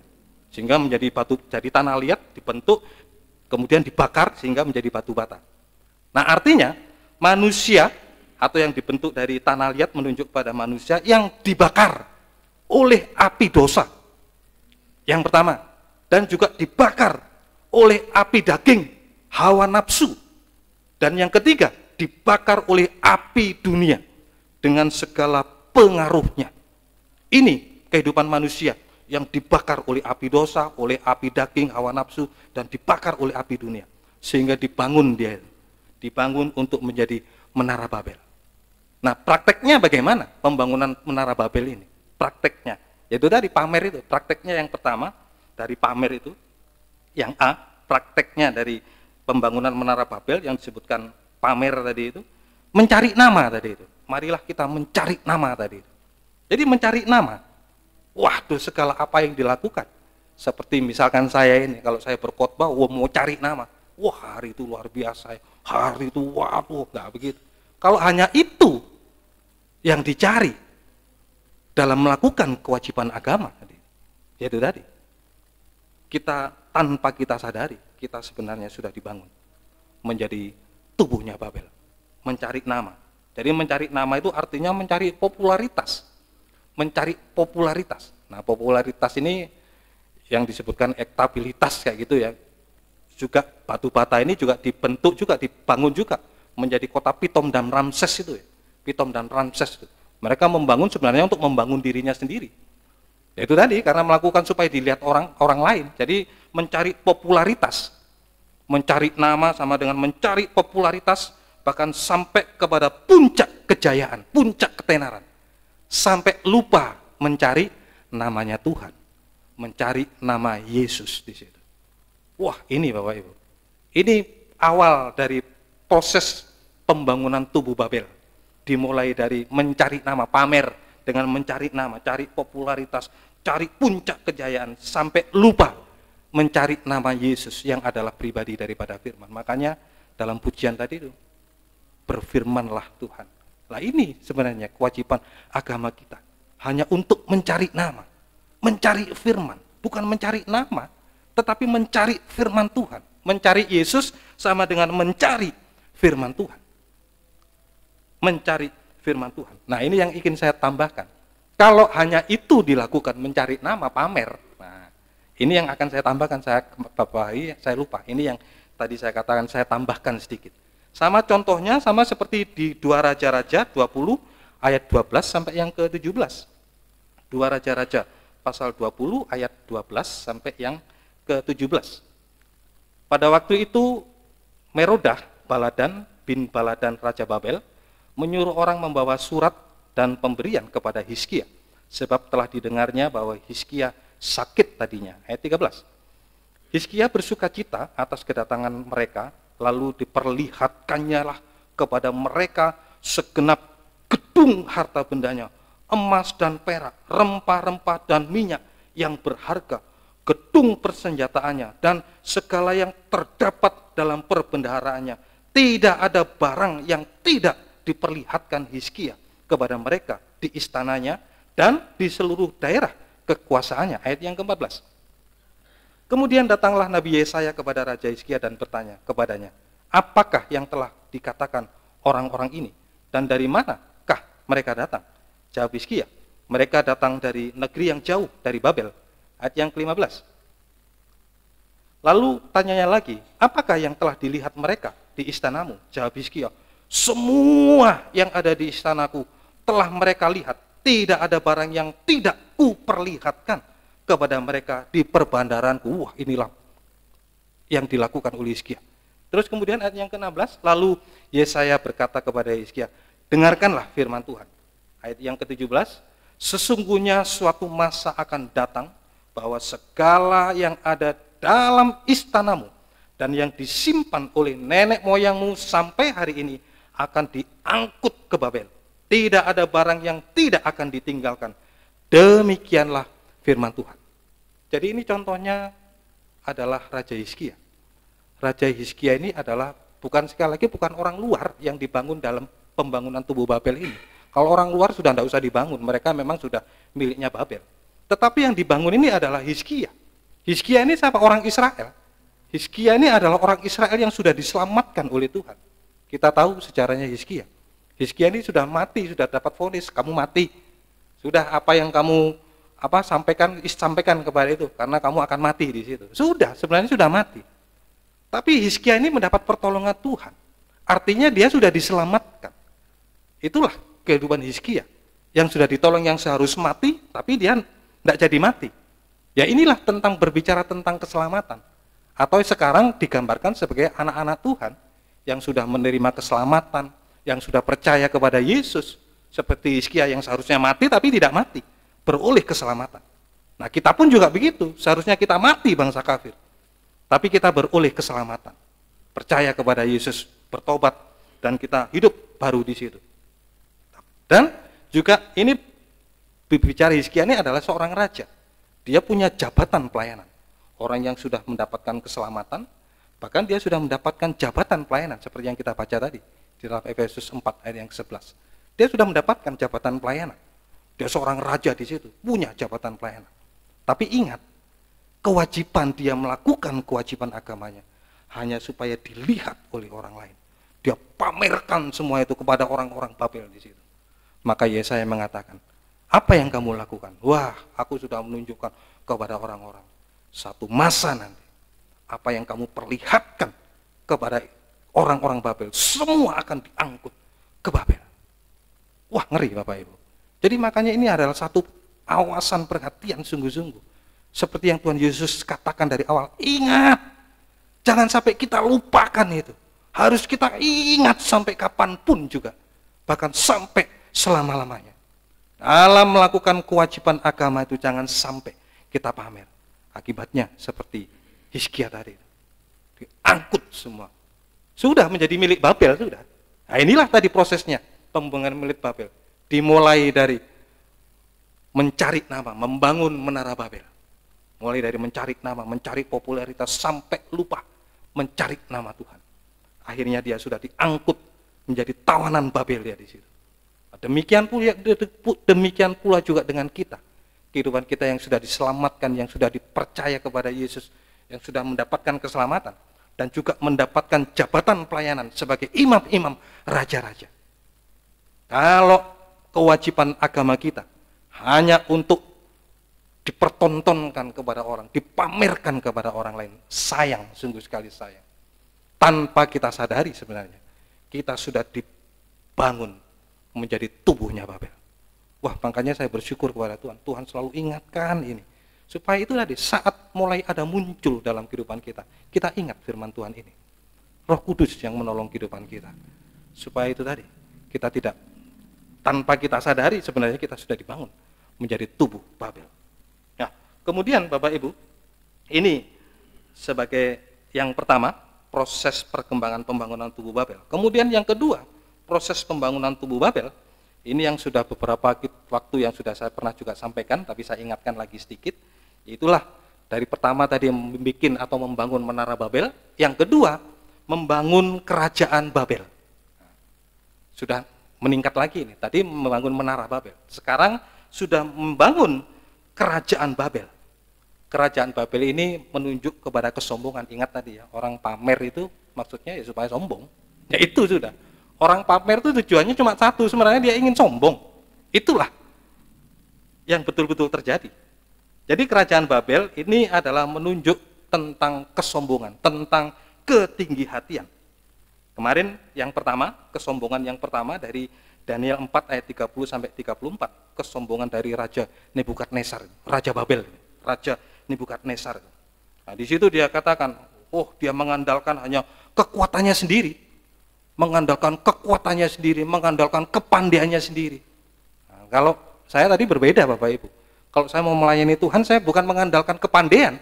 sehingga menjadi batu, jadi tanah liat dibentuk, kemudian dibakar sehingga menjadi batu bata. Nah, artinya manusia atau yang dibentuk dari tanah liat menunjuk pada manusia yang dibakar oleh api dosa. Yang pertama, dan juga dibakar oleh api daging, hawa nafsu. Dan yang ketiga, dibakar oleh api dunia dengan segala pengaruhnya. Ini kehidupan manusia yang dibakar oleh api dosa, oleh api daging, hawa nafsu, dan dibakar oleh api dunia. Sehingga dibangun dia, dibangun untuk menjadi menara Babel. Nah, prakteknya bagaimana pembangunan menara Babel ini? Prakteknya, yaitu dari pamer itu. Prakteknya yang pertama, dari pamer itu, yang A, prakteknya dari pembangunan menara Babel yang disebutkan pamer tadi itu, mencari nama tadi itu. Marilah kita mencari nama tadi itu. Jadi mencari nama, waduh segala apa yang dilakukan. Seperti misalkan saya ini, kalau saya berkhotbah, mau cari nama. Wah, hari itu luar biasa, hari itu waduh, nggak begitu. Kalau hanya itu yang dicari dalam melakukan kewajiban agama, yaitu tadi, kita tanpa kita sadari, kita sebenarnya sudah dibangun menjadi tubuhnya Babel, mencari nama. Jadi mencari nama itu artinya mencari popularitas, mencari popularitas. Nah, popularitas ini yang disebutkan elektabilitas kayak gitu ya. Juga batu bata ini juga dibentuk juga, dibangun juga menjadi kota Pitom dan Ramses itu ya. Pitom dan Ramses itu. Mereka membangun sebenarnya untuk membangun dirinya sendiri. Itu tadi karena melakukan supaya dilihat orang lain. Jadi mencari popularitas, mencari nama sama dengan mencari popularitas, bahkan sampai kepada puncak kejayaan, puncak ketenaran, sampai lupa mencari namanya Tuhan, mencari nama Yesus di situ. Wah, ini Bapak Ibu, ini awal dari proses pembangunan tubuh Babel. Dimulai dari mencari nama, pamer dengan mencari nama, cari popularitas, cari puncak kejayaan, sampai lupa mencari nama Yesus yang adalah pribadi daripada firman. Makanya dalam pujian tadi itu, berfirmanlah Tuhan. Nah, ini sebenarnya kewajiban agama kita, hanya untuk mencari nama, mencari firman, bukan mencari nama, tetapi mencari firman Tuhan. Mencari Yesus sama dengan mencari firman Tuhan. Mencari firman Tuhan. Nah, ini yang ingin saya tambahkan. Kalau hanya itu dilakukan, mencari nama, pamer. Nah, ini yang akan saya tambahkan, saya lupa. Ini yang tadi saya katakan, saya tambahkan sedikit. Sama contohnya, sama seperti di 2 Raja-Raja 20 ayat 12 sampai yang ke-17. 2 Raja-Raja pasal 20 ayat 12 sampai yang ke-17. Pada waktu itu Merodah Baladan bin Baladan Raja Babel menyuruh orang membawa surat dan pemberian kepada Hizkia, sebab telah didengarnya bahwa Hizkia sakit tadinya. Ayat 13. Hizkia bersuka cita atas kedatangan mereka, lalu diperlihatkannya lah kepada mereka segenap gedung harta bendanya, emas dan perak, rempah-rempah dan minyak yang berharga, gedung persenjataannya, dan segala yang terdapat dalam perbendaharaannya. Tidak ada barang yang tidak diperlihatkan Hizkia kepada mereka di istananya dan di seluruh daerah kekuasaannya. Ayat yang ke-14. Kemudian datanglah Nabi Yesaya kepada Raja Hizkia dan bertanya kepadanya, apakah yang telah dikatakan orang-orang ini? Dan dari manakah mereka datang? Jawab Hizkia, mereka datang dari negeri yang jauh, dari Babel. Ayat yang ke-15. Lalu tanyanya lagi, apakah yang telah dilihat mereka di istanamu? Jawab Hizkia, semua yang ada di istanaku telah mereka lihat. Tidak ada barang yang tidak kuperlihatkan kepada mereka di perbandaranku. Wah, inilah yang dilakukan oleh Hizkia. Terus kemudian ayat yang ke-16, lalu Yesaya berkata kepada Hizkia, dengarkanlah firman Tuhan. Ayat yang ke-17, sesungguhnya suatu masa akan datang bahwa segala yang ada dalam istanamu dan yang disimpan oleh nenek moyangmu sampai hari ini akan diangkut ke Babel. Tidak ada barang yang tidak akan ditinggalkan. Demikianlah firman Tuhan. Jadi ini contohnya adalah Raja Hizkia. Raja Hizkia ini adalah sekali lagi bukan orang luar yang dibangun dalam pembangunan tubuh Babel ini. Kalau orang luar sudah tidak usah dibangun, mereka memang sudah miliknya Babel. Tetapi yang dibangun ini adalah Hizkia. Hizkia ini siapa? Orang Israel. Hizkia ini adalah orang Israel yang sudah diselamatkan oleh Tuhan. Kita tahu sejarahnya Hizkia. Hizkia ini sudah mati, sudah dapat vonis, kamu mati. Sudah apa yang kamu sampaikan kepada itu, karena kamu akan mati di situ. Sudah, sebenarnya sudah mati. Tapi Hizkia ini mendapat pertolongan Tuhan. Artinya dia sudah diselamatkan. Itulah kehidupan Hizkia. Yang sudah ditolong, yang seharus mati, tapi dia tidak jadi mati. Ya inilah tentang berbicara tentang keselamatan. Atau sekarang digambarkan sebagai anak-anak Tuhan yang sudah menerima keselamatan, yang sudah percaya kepada Yesus, seperti Hizkia yang seharusnya mati tapi tidak mati, beroleh keselamatan. Nah, kita pun juga begitu, seharusnya kita mati bangsa kafir, tapi kita beroleh keselamatan, percaya kepada Yesus, bertobat, dan kita hidup baru di situ. Dan juga ini bicara Hizkia ini adalah seorang raja, dia punya jabatan pelayanan, orang yang sudah mendapatkan keselamatan, bahkan dia sudah mendapatkan jabatan pelayanan, seperti yang kita baca tadi, di dalam Efesus 4 ayat yang ke-11. Dia sudah mendapatkan jabatan pelayanan. Dia seorang raja di situ, punya jabatan pelayanan. Tapi ingat, kewajiban dia melakukan kewajiban agamanya hanya supaya dilihat oleh orang lain. Dia pamerkan semua itu kepada orang-orang Babel di situ. Maka Yesaya mengatakan, apa yang kamu lakukan? Wah, aku sudah menunjukkan kepada orang-orang. Satu masa nanti, apa yang kamu perlihatkan kepada orang-orang Babel, semua akan diangkut ke Babel. Wah, ngeri Bapak Ibu. Jadi makanya ini adalah satu awasan perhatian sungguh-sungguh. Seperti yang Tuhan Yesus katakan dari awal, ingat, jangan sampai kita lupakan itu. Harus kita ingat sampai kapanpun juga. Bahkan sampai selama-lamanya. Dalam melakukan kewajiban agama itu jangan sampai kita pamer. Akibatnya seperti Hizkia tadi. Diangkut semua. Sudah menjadi milik Babel, sudah. Nah, inilah tadi prosesnya pembangunan milik Babel. Dimulai dari mencari nama, membangun menara Babel. Mulai dari mencari nama, mencari popularitas, sampai lupa mencari nama Tuhan. Akhirnya dia sudah diangkut menjadi tawanan Babel dia di situ. Demikian pula juga dengan kita. Kehidupan kita yang sudah diselamatkan, yang sudah dipercaya kepada Yesus, yang sudah mendapatkan keselamatan, dan juga mendapatkan jabatan pelayanan sebagai imam-imam, raja-raja. Kalau kewajiban agama kita hanya untuk dipertontonkan kepada orang, dipamerkan kepada orang lain, sayang, sungguh sekali sayang. Tanpa kita sadari sebenarnya, kita sudah dibangun menjadi tubuhnya Babel. Wah, makanya saya bersyukur kepada Tuhan. Tuhan selalu ingatkan ini. Supaya itu tadi, saat mulai ada muncul dalam kehidupan kita, kita ingat firman Tuhan ini. Roh Kudus yang menolong kehidupan kita. Supaya itu tadi, kita tidak, tanpa kita sadari sebenarnya kita sudah dibangun menjadi tubuh Babel. Nah, kemudian Bapak Ibu, ini sebagai yang pertama, proses perkembangan pembangunan tubuh Babel. Kemudian yang kedua, proses pembangunan tubuh Babel, ini yang sudah beberapa waktu yang sudah saya pernah juga sampaikan, tapi saya ingatkan lagi sedikit, itulah dari pertama tadi membuat atau membangun menara Babel, yang kedua, membangun kerajaan Babel. Sudah meningkat lagi ini, tadi membangun menara Babel, sekarang sudah membangun kerajaan Babel. Kerajaan Babel ini menunjuk kepada kesombongan. Ingat tadi ya, orang pamer itu maksudnya ya supaya sombong. Ya itu sudah. Orang pamer itu tujuannya cuma satu, sebenarnya dia ingin sombong. Itulah yang betul-betul terjadi. Jadi kerajaan Babel ini adalah menunjuk tentang kesombongan, tentang ketinggi-hatian. Kemarin yang pertama, kesombongan yang pertama dari Daniel 4 ayat 30 sampai 34, kesombongan dari Raja Nebukadnezar, Raja Babel, Raja Nebukadnezar. Nah, di situ dia katakan, oh dia mengandalkan hanya kekuatannya sendiri, mengandalkan kekuatannya sendiri, mengandalkan kepandaiannya sendiri. Nah, kalau saya tadi berbeda Bapak Ibu, kalau saya mau melayani Tuhan, saya bukan mengandalkan kepandaian,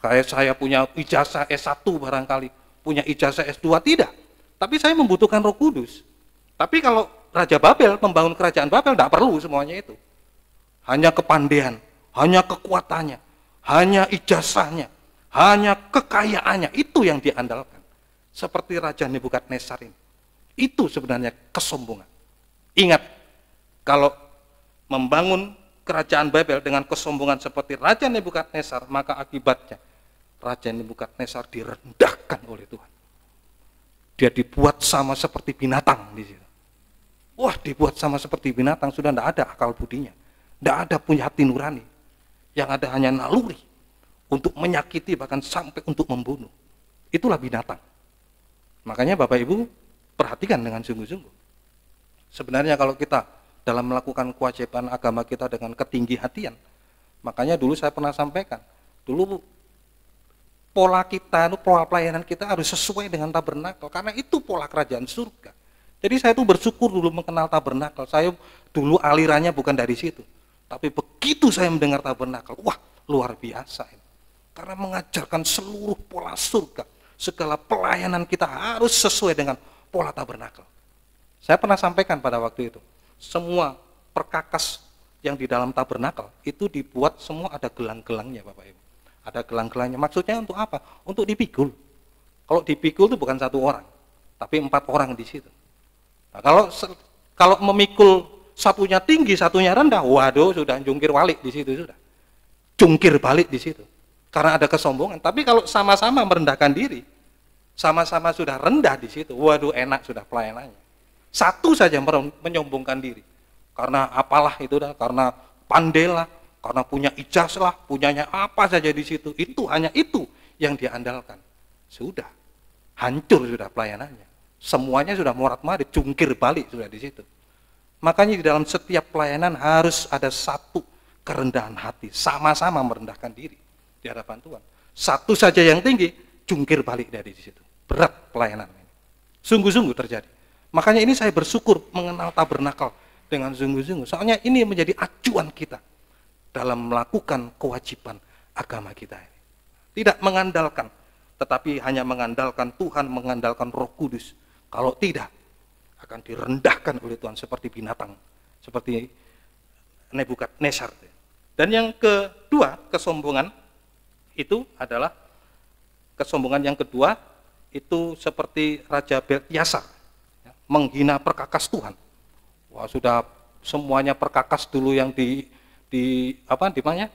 kayak saya punya ijazah S1 barangkali, punya ijazah S2, tidak. Tapi saya membutuhkan Roh Kudus. Tapi kalau Raja Babel membangun kerajaan Babel, tidak perlu semuanya itu. Hanya kepandaian, hanya kekuatannya, hanya ijazahnya, hanya kekayaannya, itu yang diandalkan. Seperti Raja Nebukadnezar ini. Itu sebenarnya kesombongan. Ingat, kalau membangun kerajaan Babel dengan kesombongan seperti Raja Nebukadnezar, maka akibatnya Raja Nebukadnezar direndahkan oleh Tuhan. Dia dibuat sama seperti binatang di situ. Wah, dibuat sama seperti binatang, sudah tidak ada akal budinya. Tidak ada punya hati nurani. Yang ada hanya naluri untuk menyakiti, bahkan sampai untuk membunuh. Itulah binatang. Makanya Bapak Ibu perhatikan dengan sungguh-sungguh. Sebenarnya kalau kita dalam melakukan kewajiban agama kita dengan ketinggi hatian, makanya dulu saya pernah sampaikan, dulu pola kita, pola pelayanan kita harus sesuai dengan tabernakel, karena itu pola kerajaan surga. Jadi saya tuh bersyukur dulu mengenal tabernakel. Saya dulu alirannya bukan dari situ. Tapi begitu saya mendengar tabernakel, wah luar biasa. Karena mengajarkan seluruh pola surga. Segala pelayanan kita harus sesuai dengan pola tabernakel. Saya pernah sampaikan pada waktu itu, semua perkakas yang di dalam tabernakel itu dibuat semua ada gelang-gelangnya Bapak Ibu. Ada gelang-gelangnya, maksudnya untuk apa? Untuk dipikul. Kalau dipikul itu bukan satu orang, tapi 4 orang di situ. Nah, kalau memikul satunya tinggi, satunya rendah, waduh sudah jungkir balik di situ sudah. Jungkir balik di situ. Karena ada kesombongan. Tapi kalau sama-sama merendahkan diri, sama-sama sudah rendah di situ, waduh enak sudah pelayanannya. Satu saja menyombongkan diri. Karena apalah itu dah, karena pandailah, karena punya ijazah lah, punyanya apa saja di situ. Itu hanya itu yang dia andalkan. Sudah hancur sudah pelayanannya. Semuanya sudah morat-marit, jungkir balik sudah di situ. Makanya di dalam setiap pelayanan harus ada satu kerendahan hati, sama-sama merendahkan diri di hadapan Tuhan. Satu saja yang tinggi, jungkir balik dari situ. Berat pelayanan ini. Sungguh-sungguh terjadi. Makanya ini saya bersyukur mengenal tabernakel dengan sungguh-sungguh. Soalnya ini menjadi acuan kita dalam melakukan kewajiban agama kita ini. Tidak mengandalkan, tetapi hanya mengandalkan Tuhan, mengandalkan Roh Kudus. Kalau tidak, akan direndahkan oleh Tuhan seperti binatang, seperti Nebukadnezar. Dan yang kedua, kesombongan itu adalah kesombongan yang kedua itu seperti Raja Beltiasar, menghina perkakas Tuhan. Wah, sudah semuanya perkakas dulu yang di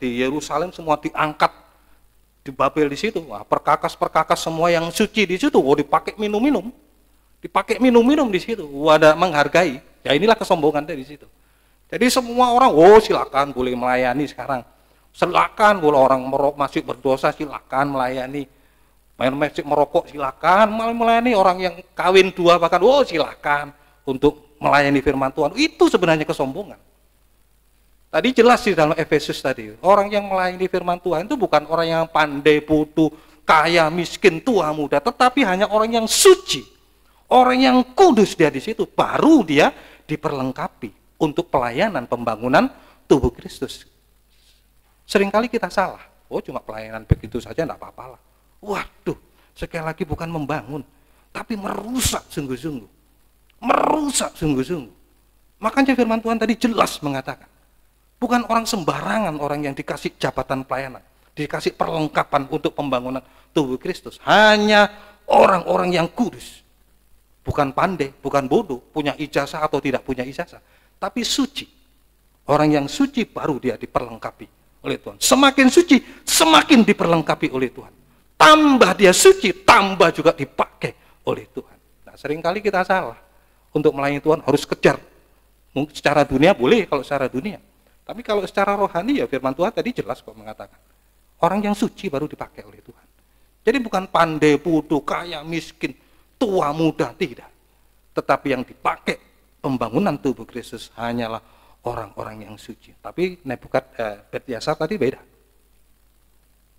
Yerusalem semua diangkat di Babel di situ. Wah, perkakas semua yang suci di situ, dipakai minum-minum. Dipakai minum-minum di situ, ada menghargai. Ya inilah kesombongan dari situ. Jadi semua orang, silakan boleh melayani sekarang. Silakan boleh orang masih berdosa silakan melayani. Masih merokok silakan melayani, orang yang kawin 2 bahkan silakan untuk melayani firman Tuhan. Itu sebenarnya kesombongan. Tadi jelas di dalam Efesus tadi, orang yang melayani firman Tuhan itu bukan orang yang pandai, bodoh, kaya, miskin, tua, muda, tetapi hanya orang yang suci. Orang yang kudus dia di situ, baru dia diperlengkapi untuk pelayanan pembangunan tubuh Kristus. Seringkali kita salah. Oh, cuma pelayanan begitu saja enggak apa-apa lah. Waduh, sekali lagi bukan membangun, tapi merusak sungguh-sungguh. Merusak sungguh-sungguh. Makanya firman Tuhan tadi jelas mengatakan, bukan orang sembarangan orang yang dikasih jabatan pelayanan, dikasih perlengkapan untuk pembangunan tubuh Kristus. Hanya orang-orang yang kudus. Bukan pandai, bukan bodoh, punya ijazah atau tidak punya ijazah, tapi suci. Orang yang suci baru dia diperlengkapi oleh Tuhan. Semakin suci, semakin diperlengkapi oleh Tuhan. Tambah dia suci, tambah juga dipakai oleh Tuhan. Nah, seringkali kita salah. Untuk melayani Tuhan harus kejar. Secara dunia boleh kalau secara dunia. Tapi kalau secara rohani ya firman Tuhan tadi jelas kok mengatakan. Orang yang suci baru dipakai oleh Tuhan. Jadi bukan pandai, bodoh, kaya, miskin, tua, muda, tidak. Tetapi yang dipakai pembangunan tubuh Kristus hanyalah orang-orang yang suci. Tapi Nebukadnezar tadi beda.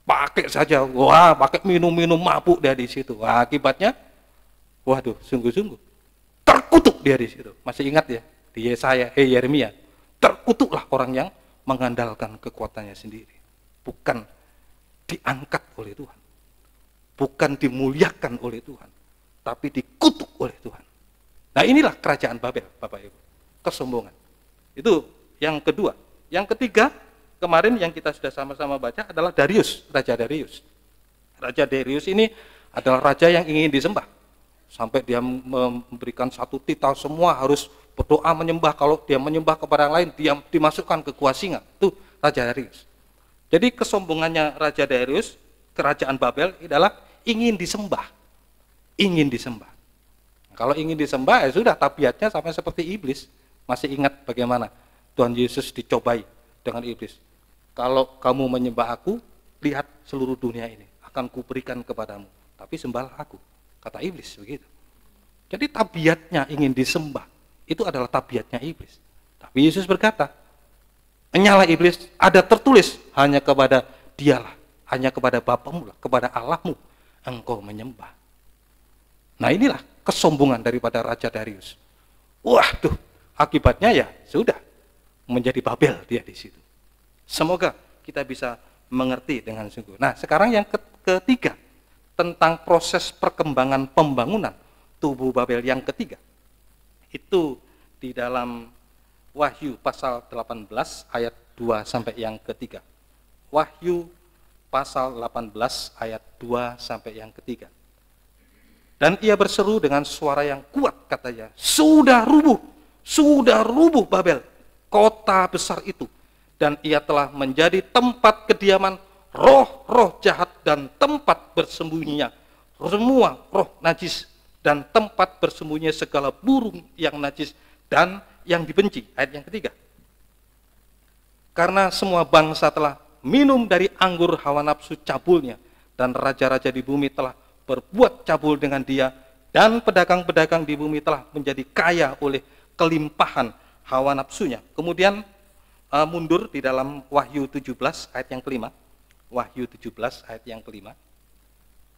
Pakai saja, wah, pakai minum-minum mabuk dia di situ. Wah, akibatnya, waduh, sungguh-sungguh terkutuk dia di situ. Masih ingat ya di Yeremia, terkutuklah orang yang mengandalkan kekuatannya sendiri, bukan diangkat oleh Tuhan, bukan dimuliakan oleh Tuhan, tapi dikutuk oleh Tuhan. Nah, inilah kerajaan Babel, Bapak Ibu, kesombongan. Itu yang kedua. Yang ketiga, kemarin yang kita sudah sama-sama baca adalah Darius, Raja Darius. Raja Darius ini adalah raja yang ingin disembah. Sampai dia memberikan satu titah, semua harus berdoa menyembah. Kalau dia menyembah kepada yang lain, dia dimasukkan ke gua singa. Itu Raja Darius. Jadi kesombongannya Raja Darius, kerajaan Babel adalah ingin disembah. Ingin disembah. Kalau ingin disembah, ya sudah, tabiatnya sampai seperti iblis. Masih ingat bagaimana Tuhan Yesus dicobai dengan iblis. Kalau kamu menyembah aku, lihat seluruh dunia ini akan kuberikan kepadamu. Tapi sembahlah aku, kata iblis begitu. Jadi tabiatnya ingin disembah, itu adalah tabiatnya iblis. Tapi Yesus berkata, "Enyalah iblis, ada tertulis, hanya kepada dialah, hanya kepada Bapamu lah, kepada Allahmu engkau menyembah." Nah, inilah kesombongan daripada Raja Darius. Waduh, akibatnya ya sudah menjadi Babel dia di situ. Semoga kita bisa mengerti dengan sungguh. Nah, sekarang yang ketiga, tentang proses perkembangan pembangunan tubuh Babel yang ketiga. Itu di dalam Wahyu pasal 18 ayat 2 sampai yang ketiga. Wahyu pasal 18 ayat 2 sampai yang ketiga. Dan ia berseru dengan suara yang kuat, katanya, sudah rubuh Babel, kota besar itu. Dan ia telah menjadi tempat kediaman roh-roh jahat dan tempat bersembunyinya semua roh najis dan tempat bersembunyinya segala burung yang najis dan yang dibenci. Ayat yang ketiga. Karena semua bangsa telah minum dari anggur hawa nafsu cabulnya, dan raja-raja di bumi telah berbuat cabul dengan dia, dan pedagang-pedagang di bumi telah menjadi kaya oleh kelimpahan hawa nafsunya. Kemudian mundur di dalam Wahyu 17 ayat yang kelima. Wahyu 17 ayat yang kelima.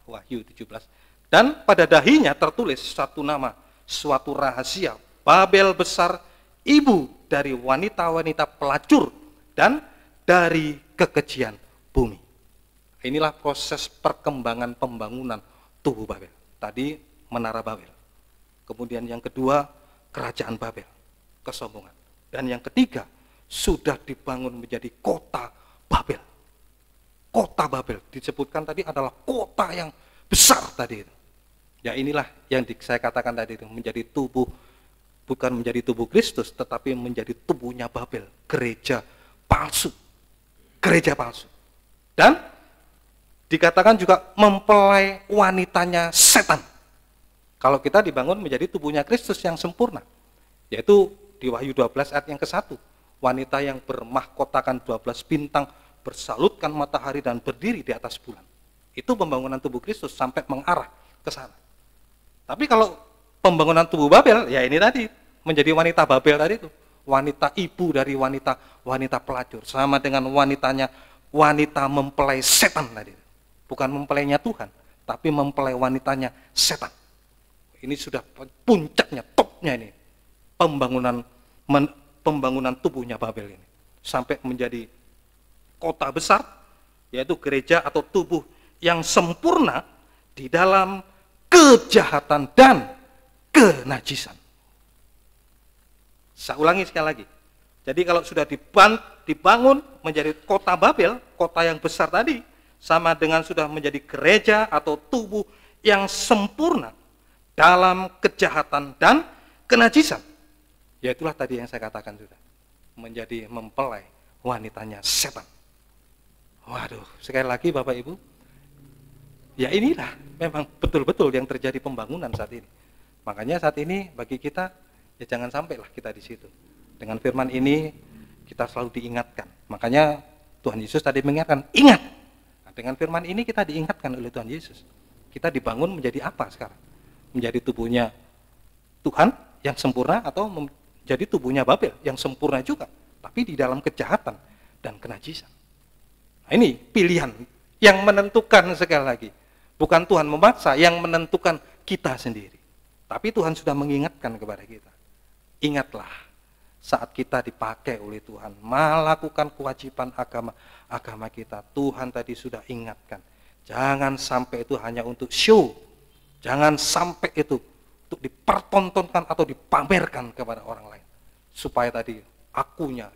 Wahyu 17. Dan pada dahinya tertulis satu nama, suatu rahasia, Babel besar, ibu dari wanita-wanita pelacur dan dari kekejian bumi. Inilah proses perkembangan pembangunan tubuh Babel. Tadi menara Babel. Kemudian yang kedua, kerajaan Babel, kesombongan. Dan yang ketiga, sudah dibangun menjadi kota Babel. Kota Babel disebutkan tadi adalah kota yang besar tadi itu. Ya, inilah yang saya katakan tadi itu, menjadi tubuh, bukan menjadi tubuh Kristus, tetapi menjadi tubuhnya Babel, gereja palsu. Gereja palsu. Dan dikatakan juga mempelai wanitanya setan. Kalau kita dibangun menjadi tubuhnya Kristus yang sempurna, yaitu di Wahyu 12 ayat yang ke-1, wanita yang bermahkotakan 12 bintang, bersalutkan matahari dan berdiri di atas bulan. Itu pembangunan tubuh Kristus sampai mengarah ke sana. Tapi kalau pembangunan tubuh Babel, ya ini tadi, menjadi wanita Babel tadi itu, wanita ibu dari wanita pelacur, sama dengan wanita mempelai setan tadi. Bukan mempelainya Tuhan, tapi mempelai wanitanya setan. Ini sudah puncaknya, topnya ini, pembangunan tubuhnya Babel ini, sampai menjadi kota besar, yaitu gereja atau tubuh yang sempurna di dalam kejahatan dan kenajisan. Saya ulangi sekali lagi. Jadi kalau sudah dibangun menjadi kota Babel, kota yang besar tadi, sama dengan sudah menjadi gereja atau tubuh yang sempurna dalam kejahatan dan kenajisan. Ya itulah tadi yang saya katakan sudah. Menjadi mempelai wanitanya setan. Waduh, sekali lagi Bapak Ibu, ya inilah memang betul-betul yang terjadi pembangunan saat ini. Makanya saat ini bagi kita, ya jangan sampailah kita di situ. Dengan firman ini kita selalu diingatkan. Makanya Tuhan Yesus tadi mengingatkan, ingat. Nah, dengan firman ini kita diingatkan oleh Tuhan Yesus. Kita dibangun menjadi apa sekarang? Menjadi tubuhnya Tuhan yang sempurna atau menjadi tubuhnya Babel yang sempurna juga, tapi di dalam kejahatan dan kenajisan. Nah, ini pilihan yang menentukan sekali lagi. Bukan Tuhan memaksa, yang menentukan kita sendiri. Tapi Tuhan sudah mengingatkan kepada kita. Ingatlah, saat kita dipakai oleh Tuhan, melakukan kewajiban agama kita, Tuhan tadi sudah ingatkan. Jangan sampai itu hanya untuk show. Jangan sampai itu untuk dipertontonkan atau dipamerkan kepada orang lain. Supaya tadi akunya,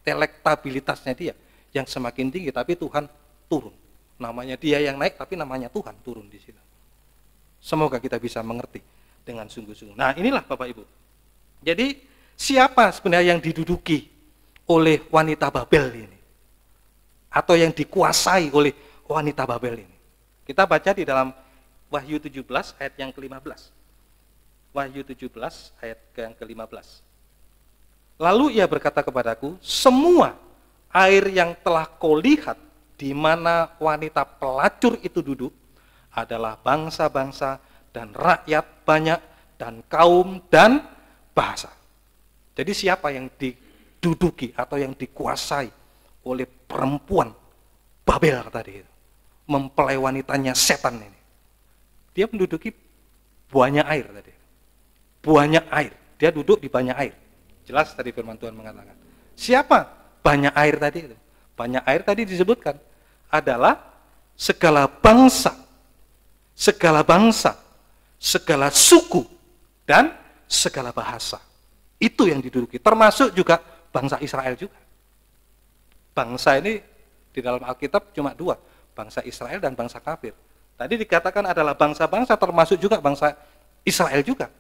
elektabilitasnya dia yang semakin tinggi, tapi Tuhan turun. Namanya dia yang naik, tapi namanya Tuhan turun di situ. Semoga kita bisa mengerti dengan sungguh-sungguh. Nah, inilah Bapak Ibu. Jadi, siapa sebenarnya yang diduduki oleh wanita Babel ini? Atau yang dikuasai oleh wanita Babel ini? Kita baca di dalam Wahyu 17 ayat yang ke-15. Wahyu 17 ayat yang ke-15. Lalu ia berkata kepadaku, semua air yang telah kau lihat di mana wanita pelacur itu duduk adalah bangsa-bangsa dan rakyat banyak dan kaum dan bahasa. Jadi siapa yang diduduki atau yang dikuasai oleh perempuan Babel tadi itu? Mempelai wanitanya setan ini. Dia menduduki banyak air tadi. Banyak air. Dia duduk di banyak air. Jelas tadi firman Tuhan mengatakan. Siapa banyak air tadi itu? Banyak air tadi disebutkan adalah segala bangsa, segala suku, dan segala bahasa. Itu yang diduduki, termasuk juga bangsa Israel juga. Bangsa ini di dalam Alkitab cuma dua, bangsa Israel dan bangsa kafir. Tadi dikatakan adalah bangsa-bangsa, termasuk juga bangsa Israel juga,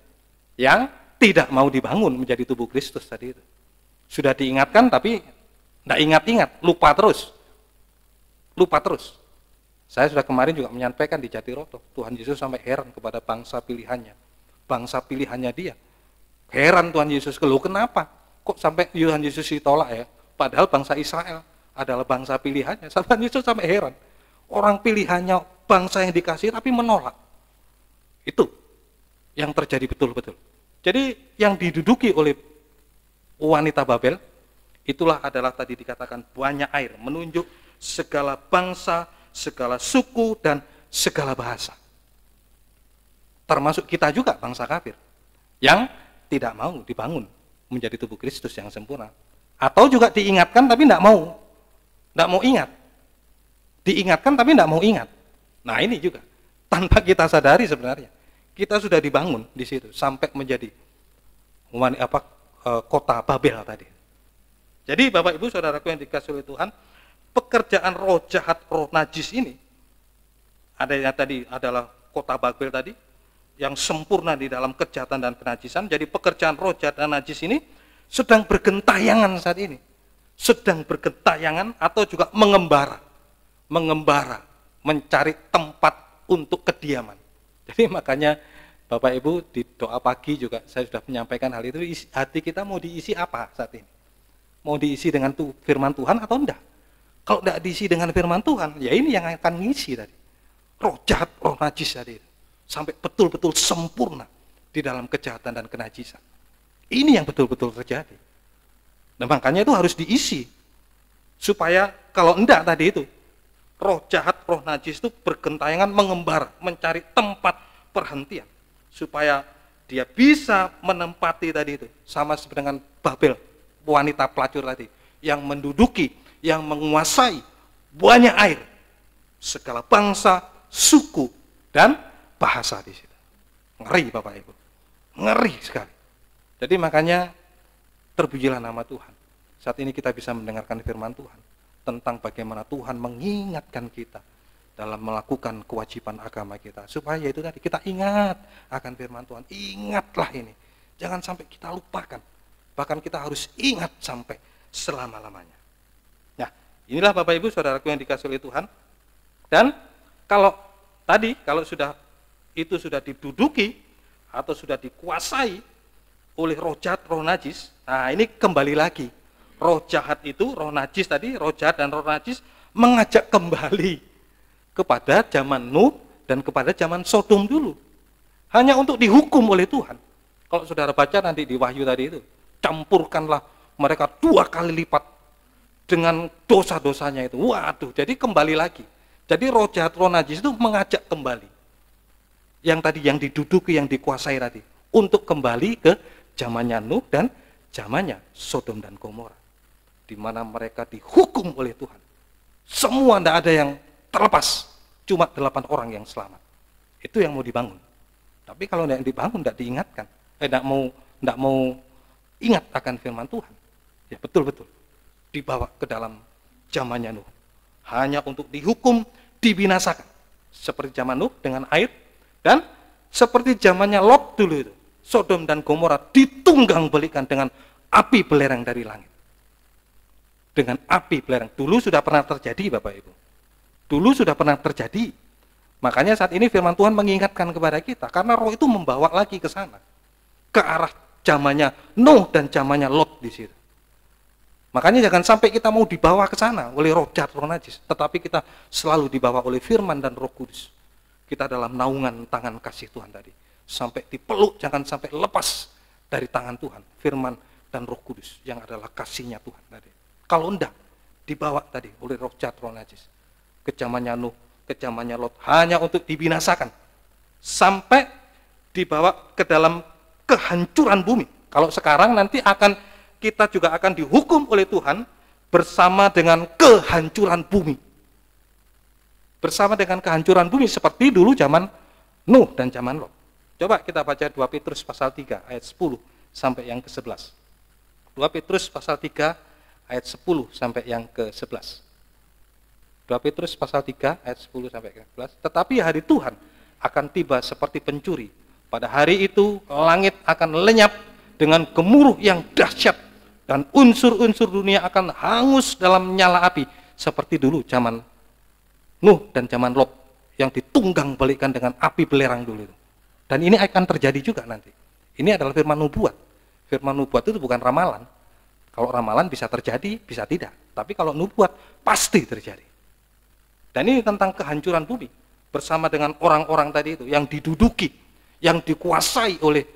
yang tidak mau dibangun menjadi tubuh Kristus tadi itu. Sudah diingatkan tapi tidak ingat-ingat, lupa terus. Saya sudah kemarin juga menyampaikan di Jatiroto, Tuhan Yesus sampai heran kepada bangsa pilihannya dia. Heran Tuhan Yesus, kenapa? Kok sampai Tuhan Yesus ditolak ya? Padahal bangsa Israel adalah bangsa pilihannya. Tuhan Yesus sampai heran. Orang pilihannya, bangsa yang dikasih tapi menolak. Itu yang terjadi betul-betul. Jadi yang diduduki oleh wanita Babel, itulah adalah tadi dikatakan banyak air, menunjuk segala bangsa, segala suku, dan segala bahasa. Termasuk kita juga bangsa kafir, yang tidak mau dibangun menjadi tubuh Kristus yang sempurna. Atau juga diingatkan tapi tidak mau ingat. Diingatkan tapi tidak mau ingat. Nah ini juga, tanpa kita sadari sebenarnya, kita sudah dibangun di situ, sampai menjadi kota Babel tadi. Jadi Bapak Ibu Saudaraku yang dikasihi oleh Tuhan, pekerjaan roh jahat, roh najis ini, ada yang tadi adalah kota Babel tadi, yang sempurna di dalam kejahatan dan kenajisan. Jadi pekerjaan roh jahat dan najis ini sedang bergentayangan saat ini. Sedang bergentayangan atau juga mengembara, mencari tempat untuk kediaman. Jadi makanya Bapak Ibu di doa pagi juga saya sudah menyampaikan hal itu, hati kita mau diisi apa saat ini? Mau diisi dengan firman Tuhan atau enggak? Kalau enggak diisi dengan firman Tuhan, ya ini yang akan ngisi tadi. Roh jahat, roh najis tadi itu. Sampai betul-betul sempurna di dalam kejahatan dan kenajisan. Ini yang betul-betul terjadi. Nah makanya itu harus diisi. Supaya kalau enggak tadi itu, roh jahat, roh najis itu bergentayangan mengembara, mencari tempat perhentian. Supaya dia bisa menempati tadi itu. Sama seperti dengan Babel, wanita pelacur tadi, yang menduduki yang menguasai banyak air, segala bangsa, suku, dan bahasa di situ. Ngeri Bapak Ibu, ngeri sekali. Jadi makanya terpujilah nama Tuhan. Saat ini kita bisa mendengarkan firman Tuhan tentang bagaimana Tuhan mengingatkan kita dalam melakukan kewajiban agama kita. Supaya itu tadi, kita ingat akan firman Tuhan. Ingatlah ini. Jangan sampai kita lupakan. Bahkan kita harus ingat sampai selama-lamanya. Nah, inilah Bapak Ibu Saudaraku yang dikasihi oleh Tuhan. Dan kalau tadi, kalau itu sudah diduduki atau sudah dikuasai oleh roh jahat, roh najis, nah ini kembali lagi. Roh jahat itu, roh najis tadi, roh jahat dan roh najis mengajak kembali kepada zaman Nuh dan kepada zaman Sodom dulu. Hanya untuk dihukum oleh Tuhan. Kalau saudara baca nanti di Wahyu tadi itu, campurkanlah mereka 2 kali lipat dengan dosa-dosanya itu. Waduh, jadi kembali lagi. Jadi roh jahat, roh najis itu mengajak kembali. Yang tadi yang diduduki, yang dikuasai tadi. Untuk kembali ke zamannya Nuh dan zamannya Sodom dan Gomora. Di mana mereka dihukum oleh Tuhan. Semua tidak ada yang terlepas, cuma 8 orang yang selamat. Itu yang mau dibangun. Tapi kalau tidak dibangun, tidak diingatkan, tidak mau ingat akan firman Tuhan, ya betul-betul dibawa ke dalam zamannya Nuh, hanya untuk dihukum, dibinasakan, seperti zaman Nuh dengan air, dan seperti zamannya Lot dulu itu, Sodom dan Gomora ditunggang balikan dengan api belerang dari langit. Dengan api belerang, dulu sudah pernah terjadi Bapak Ibu. Dulu sudah pernah terjadi. Makanya saat ini firman Tuhan mengingatkan kepada kita. Karena roh itu membawa lagi ke sana. Ke arah zamannya Nuh dan zamannya Lot di situ. Makanya jangan sampai kita mau dibawa ke sana oleh roh jahat, roh najis. Tetapi kita selalu dibawa oleh firman dan roh kudus. Kita dalam naungan tangan kasih Tuhan tadi. Sampai dipeluk, jangan sampai lepas dari tangan Tuhan. Firman dan roh kudus yang adalah kasihnya Tuhan tadi. Kalau enggak, dibawa tadi oleh roh jahat, roh najis. Ke zamannya Nuh, ke zamannya Lot, hanya untuk dibinasakan sampai dibawa ke dalam kehancuran bumi. Kalau sekarang nanti kita juga akan dihukum oleh Tuhan bersama dengan kehancuran bumi. Bersama dengan kehancuran bumi seperti dulu zaman Nuh dan zaman Lot. Coba kita baca 2 Petrus pasal 3 ayat 10 sampai yang ke-11. 2 Petrus pasal 3 ayat 10 sampai yang ke-11. 2 Petrus pasal 3 ayat 10 sampai 11. Tetapi hari Tuhan akan tiba seperti pencuri. Pada hari itu langit akan lenyap dengan gemuruh yang dahsyat dan unsur-unsur dunia akan hangus dalam nyala api seperti dulu zaman Nuh dan zaman Lot yang ditunggang balikkan dengan api belerang dulu. Dan ini akan terjadi juga nanti. Ini adalah firman nubuat. Firman nubuat itu bukan ramalan. Kalau ramalan bisa terjadi, bisa tidak. Tapi kalau nubuat pasti terjadi. Dan ini tentang kehancuran bumi bersama dengan orang-orang tadi itu yang diduduki, yang dikuasai oleh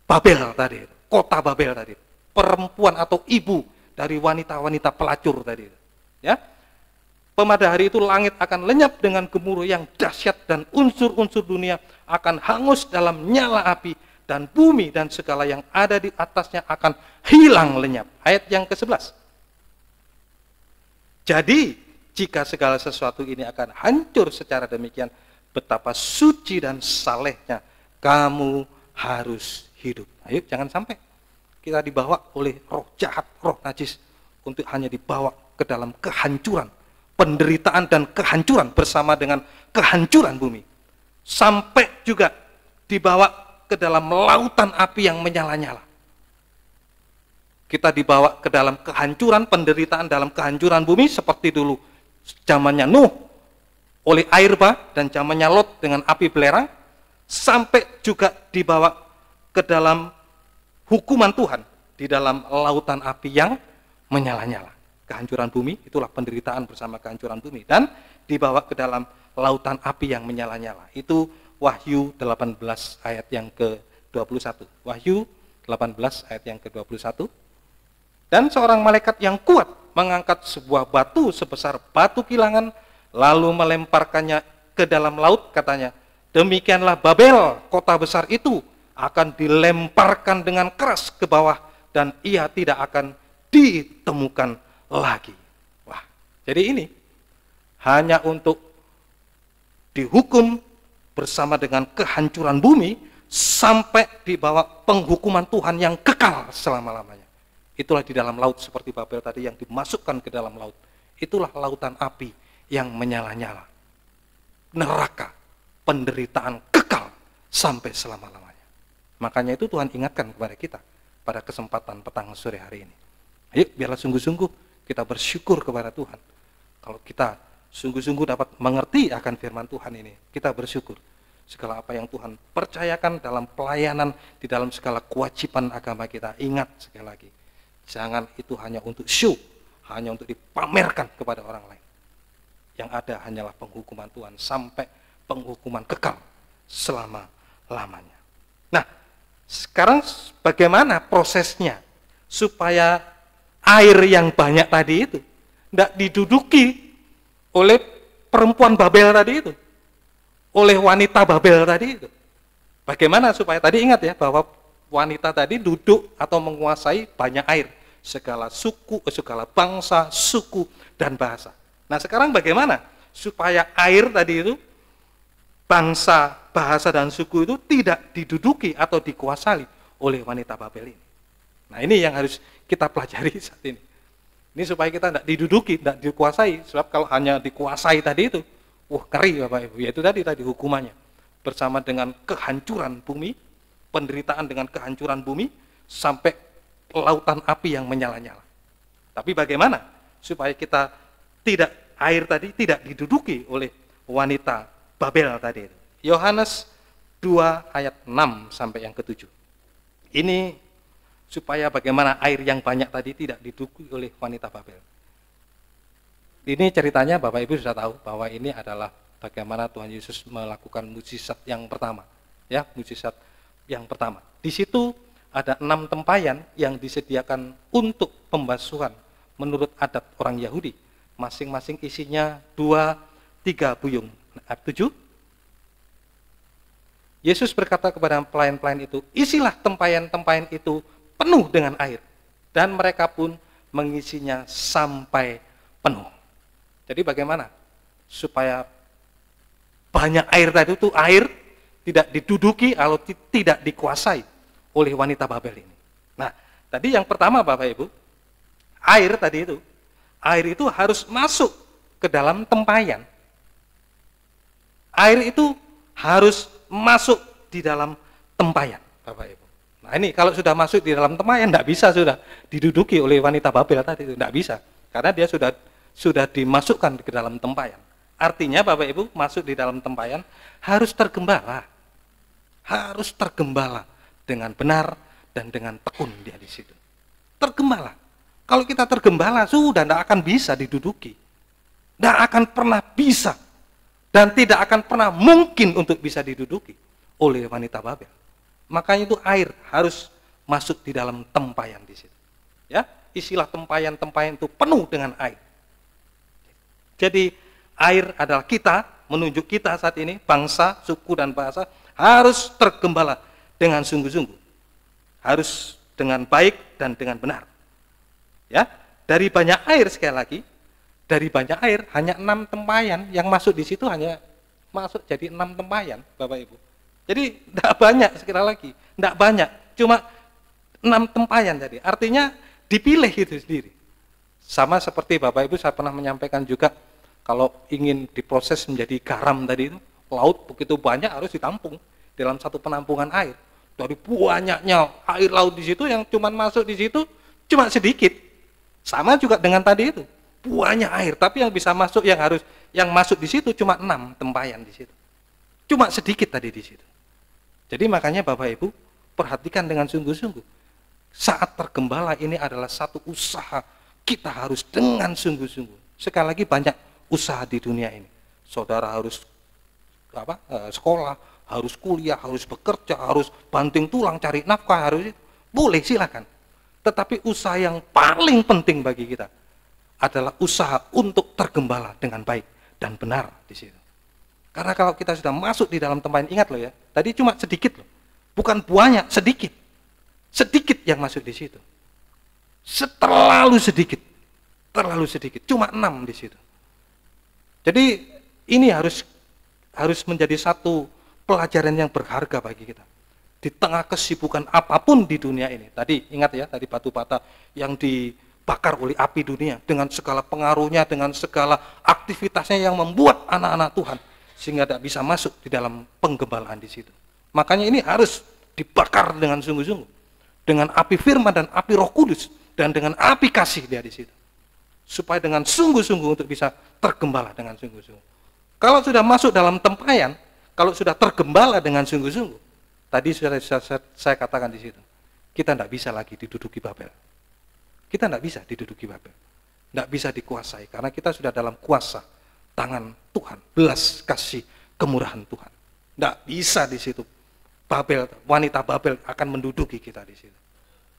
Babel tadi, kota Babel tadi, perempuan atau ibu dari wanita-wanita pelacur tadi. Ya, pada hari itu langit akan lenyap dengan gemuruh yang dahsyat dan unsur-unsur dunia akan hangus dalam nyala api dan bumi dan segala yang ada di atasnya akan hilang lenyap. Ayat yang ke-11. Jadi jika segala sesuatu ini akan hancur secara demikian, betapa suci dan salehnya kamu harus hidup. Ayo jangan sampai kita dibawa oleh roh jahat, roh najis untuk hanya dibawa ke dalam kehancuran, penderitaan dan kehancuran bersama dengan kehancuran bumi. Sampai juga dibawa ke dalam lautan api yang menyala-nyala. Kita dibawa ke dalam kehancuran, penderitaan dalam kehancuran bumi seperti dulu zamannya Nuh oleh air bah dan zamannya Lot dengan api belerang, sampai juga dibawa ke dalam hukuman Tuhan di dalam lautan api yang menyala-nyala. Kehancuran bumi itulah penderitaan bersama kehancuran bumi, dan dibawa ke dalam lautan api yang menyala-nyala. Itu Wahyu 18 ayat yang ke-21. Wahyu 18 ayat yang ke-21. Dan seorang malaikat yang kuat mengangkat sebuah batu sebesar batu kilangan, lalu melemparkannya ke dalam laut, katanya, demikianlah Babel, kota besar itu, akan dilemparkan dengan keras ke bawah, dan ia tidak akan ditemukan lagi. Jadi ini hanya untuk dihukum bersama dengan kehancuran bumi sampai di bawah penghukuman Tuhan yang kekal selama-lamanya. Itulah di dalam laut seperti Babel tadi yang dimasukkan ke dalam laut. Itulah lautan api yang menyala-nyala. Neraka, penderitaan kekal sampai selama-lamanya. Makanya itu Tuhan ingatkan kepada kita pada kesempatan petang sore hari ini. Ayo biarlah sungguh-sungguh kita bersyukur kepada Tuhan. Kalau kita sungguh-sungguh dapat mengerti akan firman Tuhan ini, kita bersyukur. Segala apa yang Tuhan percayakan dalam pelayanan, di dalam segala kewajiban agama kita, ingat sekali lagi, jangan itu hanya untuk show, hanya untuk dipamerkan kepada orang lain. Yang ada hanyalah penghukuman Tuhan sampai penghukuman kekal selama-lamanya. Nah, sekarang bagaimana prosesnya supaya air yang banyak tadi itu tidak diduduki oleh perempuan Babel tadi itu, oleh wanita Babel tadi itu. Bagaimana supaya, tadi ingat ya, bahwa wanita tadi duduk atau menguasai banyak air, segala suku, segala bangsa, suku, dan bahasa. Nah sekarang bagaimana supaya air tadi itu, bangsa, bahasa, dan suku itu tidak diduduki atau dikuasai oleh wanita Babel ini. Nah ini yang harus kita pelajari saat ini. Ini supaya kita tidak diduduki, tidak dikuasai. Sebab kalau hanya dikuasai tadi itu, ngeri Bapak Ibu. Yaitu tadi hukumannya. Bersama dengan kehancuran bumi, penderitaan dengan kehancuran bumi, sampai lautan api yang menyala-nyala. Tapi bagaimana supaya kita tidak, air tadi tidak diduduki oleh wanita Babel tadi itu. Yohanes 2 ayat 6 sampai yang ke-7. Ini supaya bagaimana air yang banyak tadi tidak diduduki oleh wanita Babel. Ini ceritanya Bapak Ibu sudah tahu bahwa ini adalah bagaimana Tuhan Yesus melakukan mukjizat yang pertama. Ya, mukjizat yang pertama. Di situ ada 6 tempayan yang disediakan untuk pembasuhan menurut adat orang Yahudi. Masing-masing isinya 2-3 buyung. Ayat 7. Yesus berkata kepada pelayan-pelayan itu, isilah tempayan-tempayan itu penuh dengan air. Dan mereka pun mengisinya sampai penuh. Jadi bagaimana supaya banyak air tadi itu, air tidak diduduki atau tidak dikuasai oleh wanita Babel ini. Nah, tadi yang pertama Bapak Ibu, air tadi itu, air itu harus masuk ke dalam tempayan. Air itu harus masuk di dalam tempayan, Bapak Ibu. Nah ini kalau sudah masuk di dalam tempayan, tidak bisa sudah diduduki oleh wanita Babel tadi itu, tidak bisa. Karena dia sudah dimasukkan ke dalam tempayan. Artinya Bapak Ibu, masuk di dalam tempayan harus tergembala. Harus tergembala dengan benar dan dengan tekun dia di situ. Tergembala. Kalau kita tergembala, sudah tidak akan bisa diduduki. Tidak akan pernah bisa. Dan tidak akan pernah mungkin untuk bisa diduduki oleh wanita Babel. Makanya itu air harus masuk di dalam tempayan di situ. Ya, isilah tempayan-tempayan itu penuh dengan air. Jadi air adalah kita, menunjuk kita saat ini, bangsa, suku, dan bahasa, harus tergembala dengan sungguh-sungguh. Harus dengan baik dan dengan benar. Ya, dari banyak air sekali lagi, dari banyak air hanya 6 tempayan yang masuk di situ, hanya masuk jadi 6 tempayan, Bapak Ibu. Jadi tidak banyak sekali lagi, tidak banyak, cuma 6 tempayan tadi. Artinya dipilih itu sendiri. Sama seperti Bapak Ibu saya pernah menyampaikan juga, kalau ingin diproses menjadi garam tadi itu, laut begitu banyak harus ditampung dalam satu penampungan air. Dari banyaknya air laut di situ, yang cuma masuk di situ cuma sedikit. Sama juga dengan tadi itu, banyak air, tapi yang bisa masuk, yang masuk di situ cuma 6 tempayan di situ. Cuma sedikit tadi di situ. Jadi makanya Bapak Ibu perhatikan dengan sungguh-sungguh. Saat tergembala ini adalah satu usaha, kita harus dengan sungguh-sungguh. Sekali lagi banyak usaha di dunia ini. Saudara harus sekolah, harus kuliah, harus bekerja, harus banting tulang cari nafkah, harus itu. Boleh silakan. Tetapi usaha yang paling penting bagi kita adalah usaha untuk tergembala dengan baik dan benar di situ. Karena kalau kita sudah masuk di dalam tempayan, ingat loh ya, tadi cuma sedikit loh, bukan banyak, sedikit yang masuk di situ, terlalu sedikit. terlalu sedikit, cuma 6 di situ. Jadi ini harus menjadi satu pelajaran yang berharga bagi kita. Di tengah kesibukan apapun di dunia ini. Tadi ingat ya, tadi batu bata yang dibakar oleh api dunia dengan segala pengaruhnya, dengan segala aktivitasnya yang membuat anak-anak Tuhan sehingga tidak bisa masuk di dalam penggembalaan di situ. Makanya ini harus dibakar dengan sungguh-sungguh, dengan api firman dan api Roh Kudus dan dengan api kasih dia di situ. Supaya dengan sungguh-sungguh untuk bisa tergembala dengan sungguh-sungguh. Kalau sudah masuk dalam tempayan, kalau sudah tergembala dengan sungguh-sungguh, tadi sudah saya katakan di situ, kita tidak bisa lagi diduduki Babel. Kita tidak bisa diduduki Babel. Tidak bisa dikuasai, karena kita sudah dalam kuasa tangan Tuhan, belas kasih kemurahan Tuhan. Tidak bisa di situ. Babel, wanita Babel akan menduduki kita di situ.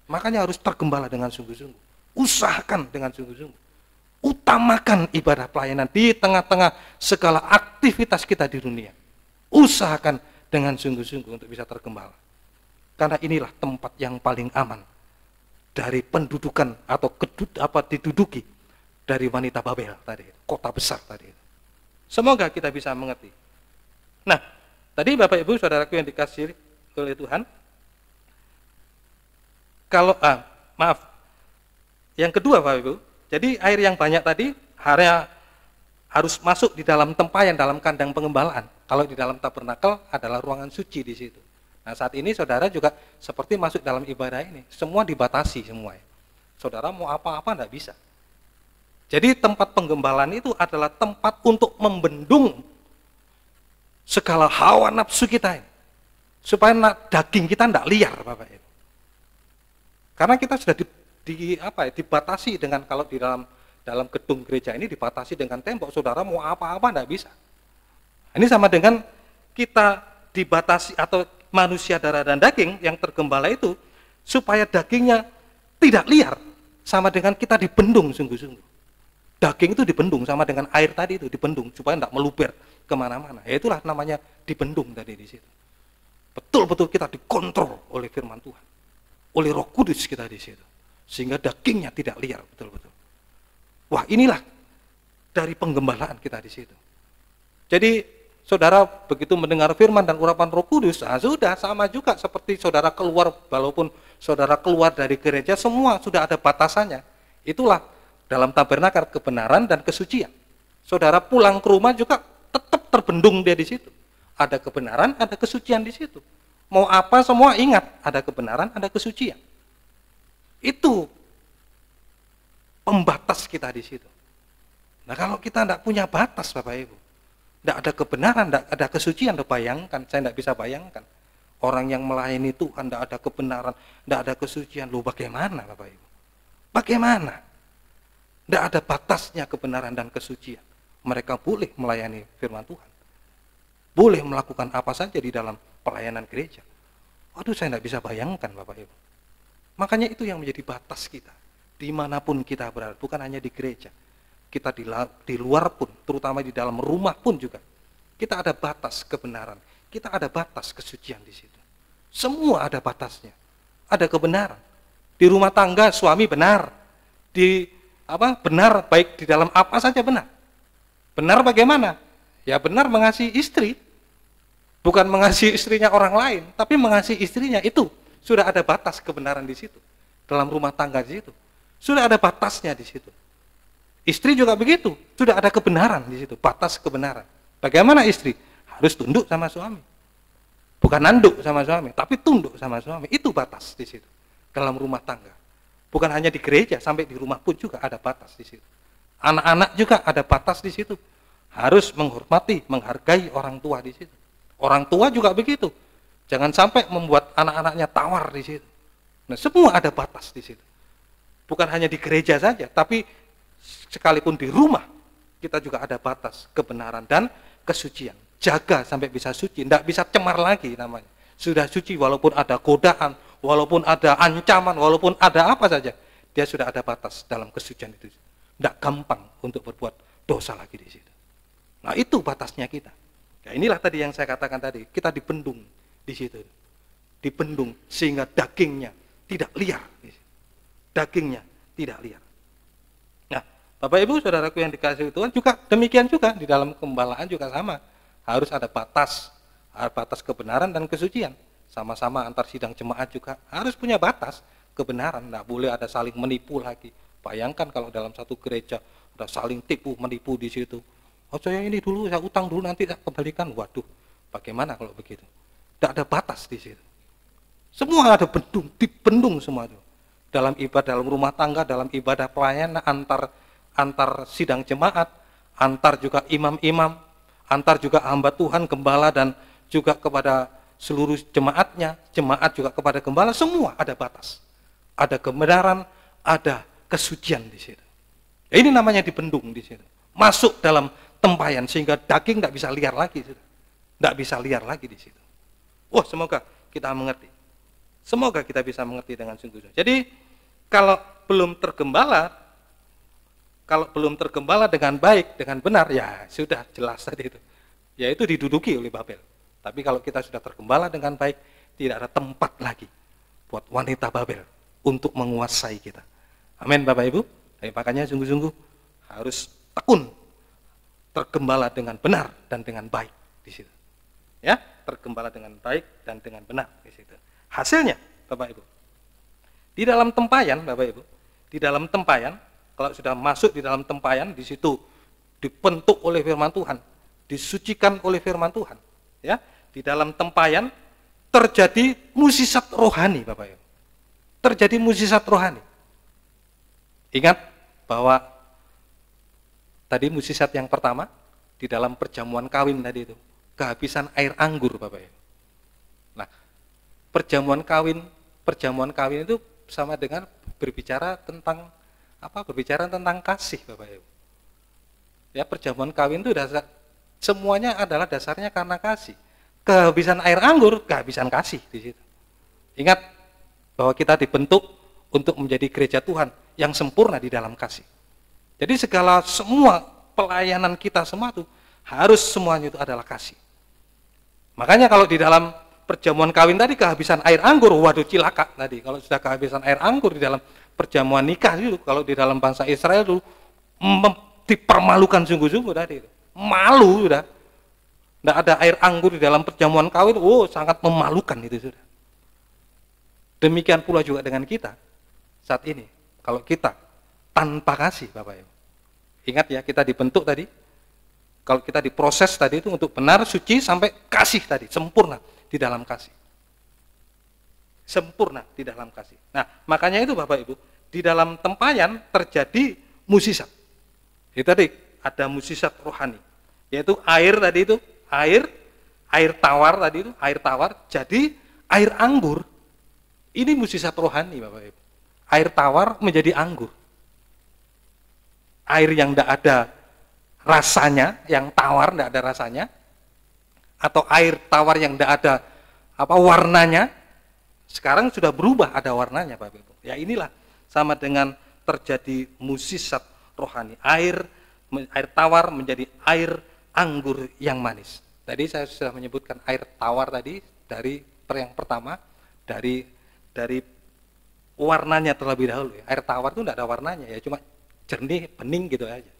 Makanya harus tergembala dengan sungguh-sungguh. Usahakan dengan sungguh-sungguh. Utamakan ibadah pelayanan di tengah-tengah segala aktivitas kita di dunia. Usahakan dengan sungguh-sungguh untuk bisa tergembala. Karena inilah tempat yang paling aman dari pendudukan atau diduduki dari wanita Babel tadi, kota besar tadi. Semoga kita bisa mengerti. Nah, tadi Bapak Ibu Saudaraku yang dikasihi oleh Tuhan, kalau yang kedua Bapak Ibu, jadi air yang banyak tadi harus masuk di dalam tempayan, dalam kandang pengembalaan. Kalau di dalam tabernakel adalah ruangan suci di situ. Nah, saat ini saudara juga seperti masuk dalam ibadah ini, semua dibatasi semua. Saudara mau apa-apa enggak bisa. Jadi tempat penggembalaan itu adalah tempat untuk membendung segala hawa nafsu kita ini. Supaya daging kita enggak liar, Bapak Ibu. Karena kita sudah dibatasi dengan, kalau di dalam gedung gereja ini dibatasi dengan tembok, saudara mau apa-apa enggak bisa. Ini sama dengan kita dibatasi, atau manusia darah dan daging yang tergembala itu supaya dagingnya tidak liar, sama dengan kita dibendung sungguh-sungguh. Daging itu dibendung sama dengan air tadi itu dibendung supaya tidak meluber kemana-mana. Ya, itulah namanya dibendung tadi di situ. Betul-betul kita dikontrol oleh firman Tuhan, oleh Roh Kudus kita di situ, sehingga dagingnya tidak liar betul-betul. Wah, inilah dari penggembalaan kita di situ. Jadi saudara begitu mendengar firman dan urapan Roh Kudus, sudah sama juga seperti saudara keluar, walaupun saudara keluar dari gereja semua sudah ada batasannya. Itulah dalam tabernakel kebenaran dan kesucian. Saudara pulang ke rumah juga tetap terbendung dia di situ. Ada kebenaran, ada kesucian di situ. Mau apa semua ingat, ada kebenaran, ada kesucian. Itu pembatas kita di situ. Nah, kalau kita tidak punya batas, Bapak Ibu, tidak ada kebenaran, tidak ada kesucian, bayangkan, saya tidak bisa bayangkan. Orang yang melayani Tuhan, tidak ada kebenaran, tidak ada kesucian, bagaimana Bapak Ibu? Bagaimana? Tidak ada batasnya kebenaran dan kesucian. Mereka boleh melayani firman Tuhan. Boleh melakukan apa saja di dalam pelayanan gereja. Waduh, saya tidak bisa bayangkan Bapak Ibu. Makanya itu yang menjadi batas kita. Dimanapun kita berada, bukan hanya di gereja. Kita di luar pun, terutama di dalam rumah pun juga. Kita ada batas kebenaran. Kita ada batas kesucian di situ. Semua ada batasnya. Ada kebenaran. Di rumah tangga suami benar. Benar baik di dalam apa saja benar. Benar bagaimana? Ya benar mengasihi istri. Bukan mengasihi istrinya orang lain, tapi mengasihi istrinya, itu sudah ada batas kebenaran di situ. Dalam rumah tangga di situ. Sudah ada batasnya di situ. Istri juga begitu, sudah ada kebenaran di situ, batas kebenaran. Bagaimana istri? Harus tunduk sama suami. Bukan nanduk sama suami, tapi tunduk sama suami. Itu batas di situ. Dalam rumah tangga. Bukan hanya di gereja, sampai di rumah pun juga ada batas di situ. Anak-anak juga ada batas di situ. Harus menghormati, menghargai orang tua di situ. Orang tua juga begitu. Jangan sampai membuat anak-anaknya tawar di situ. Nah, semua ada batas di situ. Bukan hanya di gereja saja, tapi sekalipun di rumah kita juga ada batas kebenaran dan kesucian. Jaga sampai bisa suci, tidak bisa cemar lagi namanya. Sudah suci walaupun ada godaan, walaupun ada ancaman, walaupun ada apa saja, dia sudah ada batas dalam kesucian itu. Tidak gampang untuk berbuat dosa lagi di situ. Nah, itu batasnya kita. Ya, inilah tadi yang saya katakan tadi, kita dibendung di situ. Dibendung sehingga dagingnya tidak liar. Dagingnya tidak liar. Nah, Bapak Ibu saudaraku yang dikasihi Tuhan, juga demikian juga di dalam penggembalaan juga sama. Harus ada batas kebenaran dan kesucian. Sama-sama antar sidang jemaat juga harus punya batas kebenaran. Nggak boleh ada saling menipu lagi. Bayangkan kalau dalam satu gereja ada saling menipu di situ. Oh, saya ini dulu, saya utang dulu, nanti saya kembalikan. Waduh, bagaimana kalau begitu? Tidak ada batas di situ. Semua ada dibendung semua itu. Dalam ibadah, dalam rumah tangga, dalam ibadah pelayanan, antar sidang jemaat, antar juga imam-imam, antar juga hamba Tuhan, gembala, dan juga kepada seluruh jemaatnya, jemaat juga kepada gembala, semua ada batas. Ada kebenaran, ada kesucian di situ. Ini namanya dibendung di situ. Masuk dalam tempayan sehingga daging tidak bisa liar lagi. Tidak bisa liar lagi di situ. Wah, semoga kita mengerti. Semoga kita bisa mengerti dengan sungguh-sungguh. Jadi kalau belum tergembala dengan baik, dengan benar, ya sudah jelas tadi itu. Yaitu diduduki oleh Babel. Tapi kalau kita sudah tergembala dengan baik, tidak ada tempat lagi buat wanita Babel untuk menguasai kita. Amin Bapak Ibu. Jadi makanya sungguh-sungguh harus tekun tergembala dengan benar dan dengan baik di situ. Ya, tergembala dengan baik dan dengan benar di situ. Hasilnya, Bapak Ibu, di dalam tempayan, Bapak Ibu, di dalam tempayan, kalau sudah masuk di dalam tempayan, di situ dibentuk oleh firman Tuhan, disucikan oleh firman Tuhan, ya, di dalam tempayan terjadi mukjizat rohani, Bapak Ibu, terjadi mukjizat rohani. Ingat bahwa tadi mukjizat yang pertama di dalam perjamuan kawin tadi itu, kehabisan air anggur, Bapak Ibu. Nah, perjamuan kawin itu sama dengan berbicara tentang apa? Berbicara tentang kasih, Bapak Ibu. Ya, perjamuan kawin itu semuanya adalah dasarnya karena kasih. Kehabisan air anggur, kehabisan kasih di situ. Ingat bahwa kita dibentuk untuk menjadi gereja Tuhan yang sempurna di dalam kasih. Jadi semua pelayanan kita semua itu harus semuanya itu adalah kasih. Makanya kalau di dalam perjamuan kawin tadi kehabisan air anggur, waduh cilaka tadi. Kalau sudah kehabisan air anggur di dalam perjamuan nikah itu, kalau di dalam bangsa Israel itu dipermalukan sungguh-sungguh tadi. Malu sudah. Tidak ada air anggur di dalam perjamuan kawin, sangat memalukan itu sudah. Demikian pula juga dengan kita saat ini. Kalau kita tanpa kasih, Bapak Ibu. Ingat ya, kita dibentuk tadi. Kalau kita diproses tadi itu untuk benar, suci, sampai kasih tadi, sempurna di dalam kasih. Sempurna di dalam kasih. Nah, makanya itu Bapak Ibu, di dalam tempayan terjadi mukjizat. Itu tadi, ada mukjizat rohani. Yaitu air tadi itu, air tawar tadi itu, air tawar, jadi air anggur. Ini mukjizat rohani Bapak Ibu. Air tawar menjadi anggur. Air yang tidak ada rasanya, yang tawar tidak ada rasanya, atau air tawar yang tidak ada warnanya, sekarang sudah berubah ada warnanya, Bapak Ibu. Ya inilah sama dengan terjadi mukjizat rohani. Air tawar menjadi air anggur yang manis. Tadi saya sudah menyebutkan air tawar tadi dari yang pertama dari warnanya terlebih dahulu. Air tawar itu tidak ada warnanya, ya cuma jernih, bening gitu aja.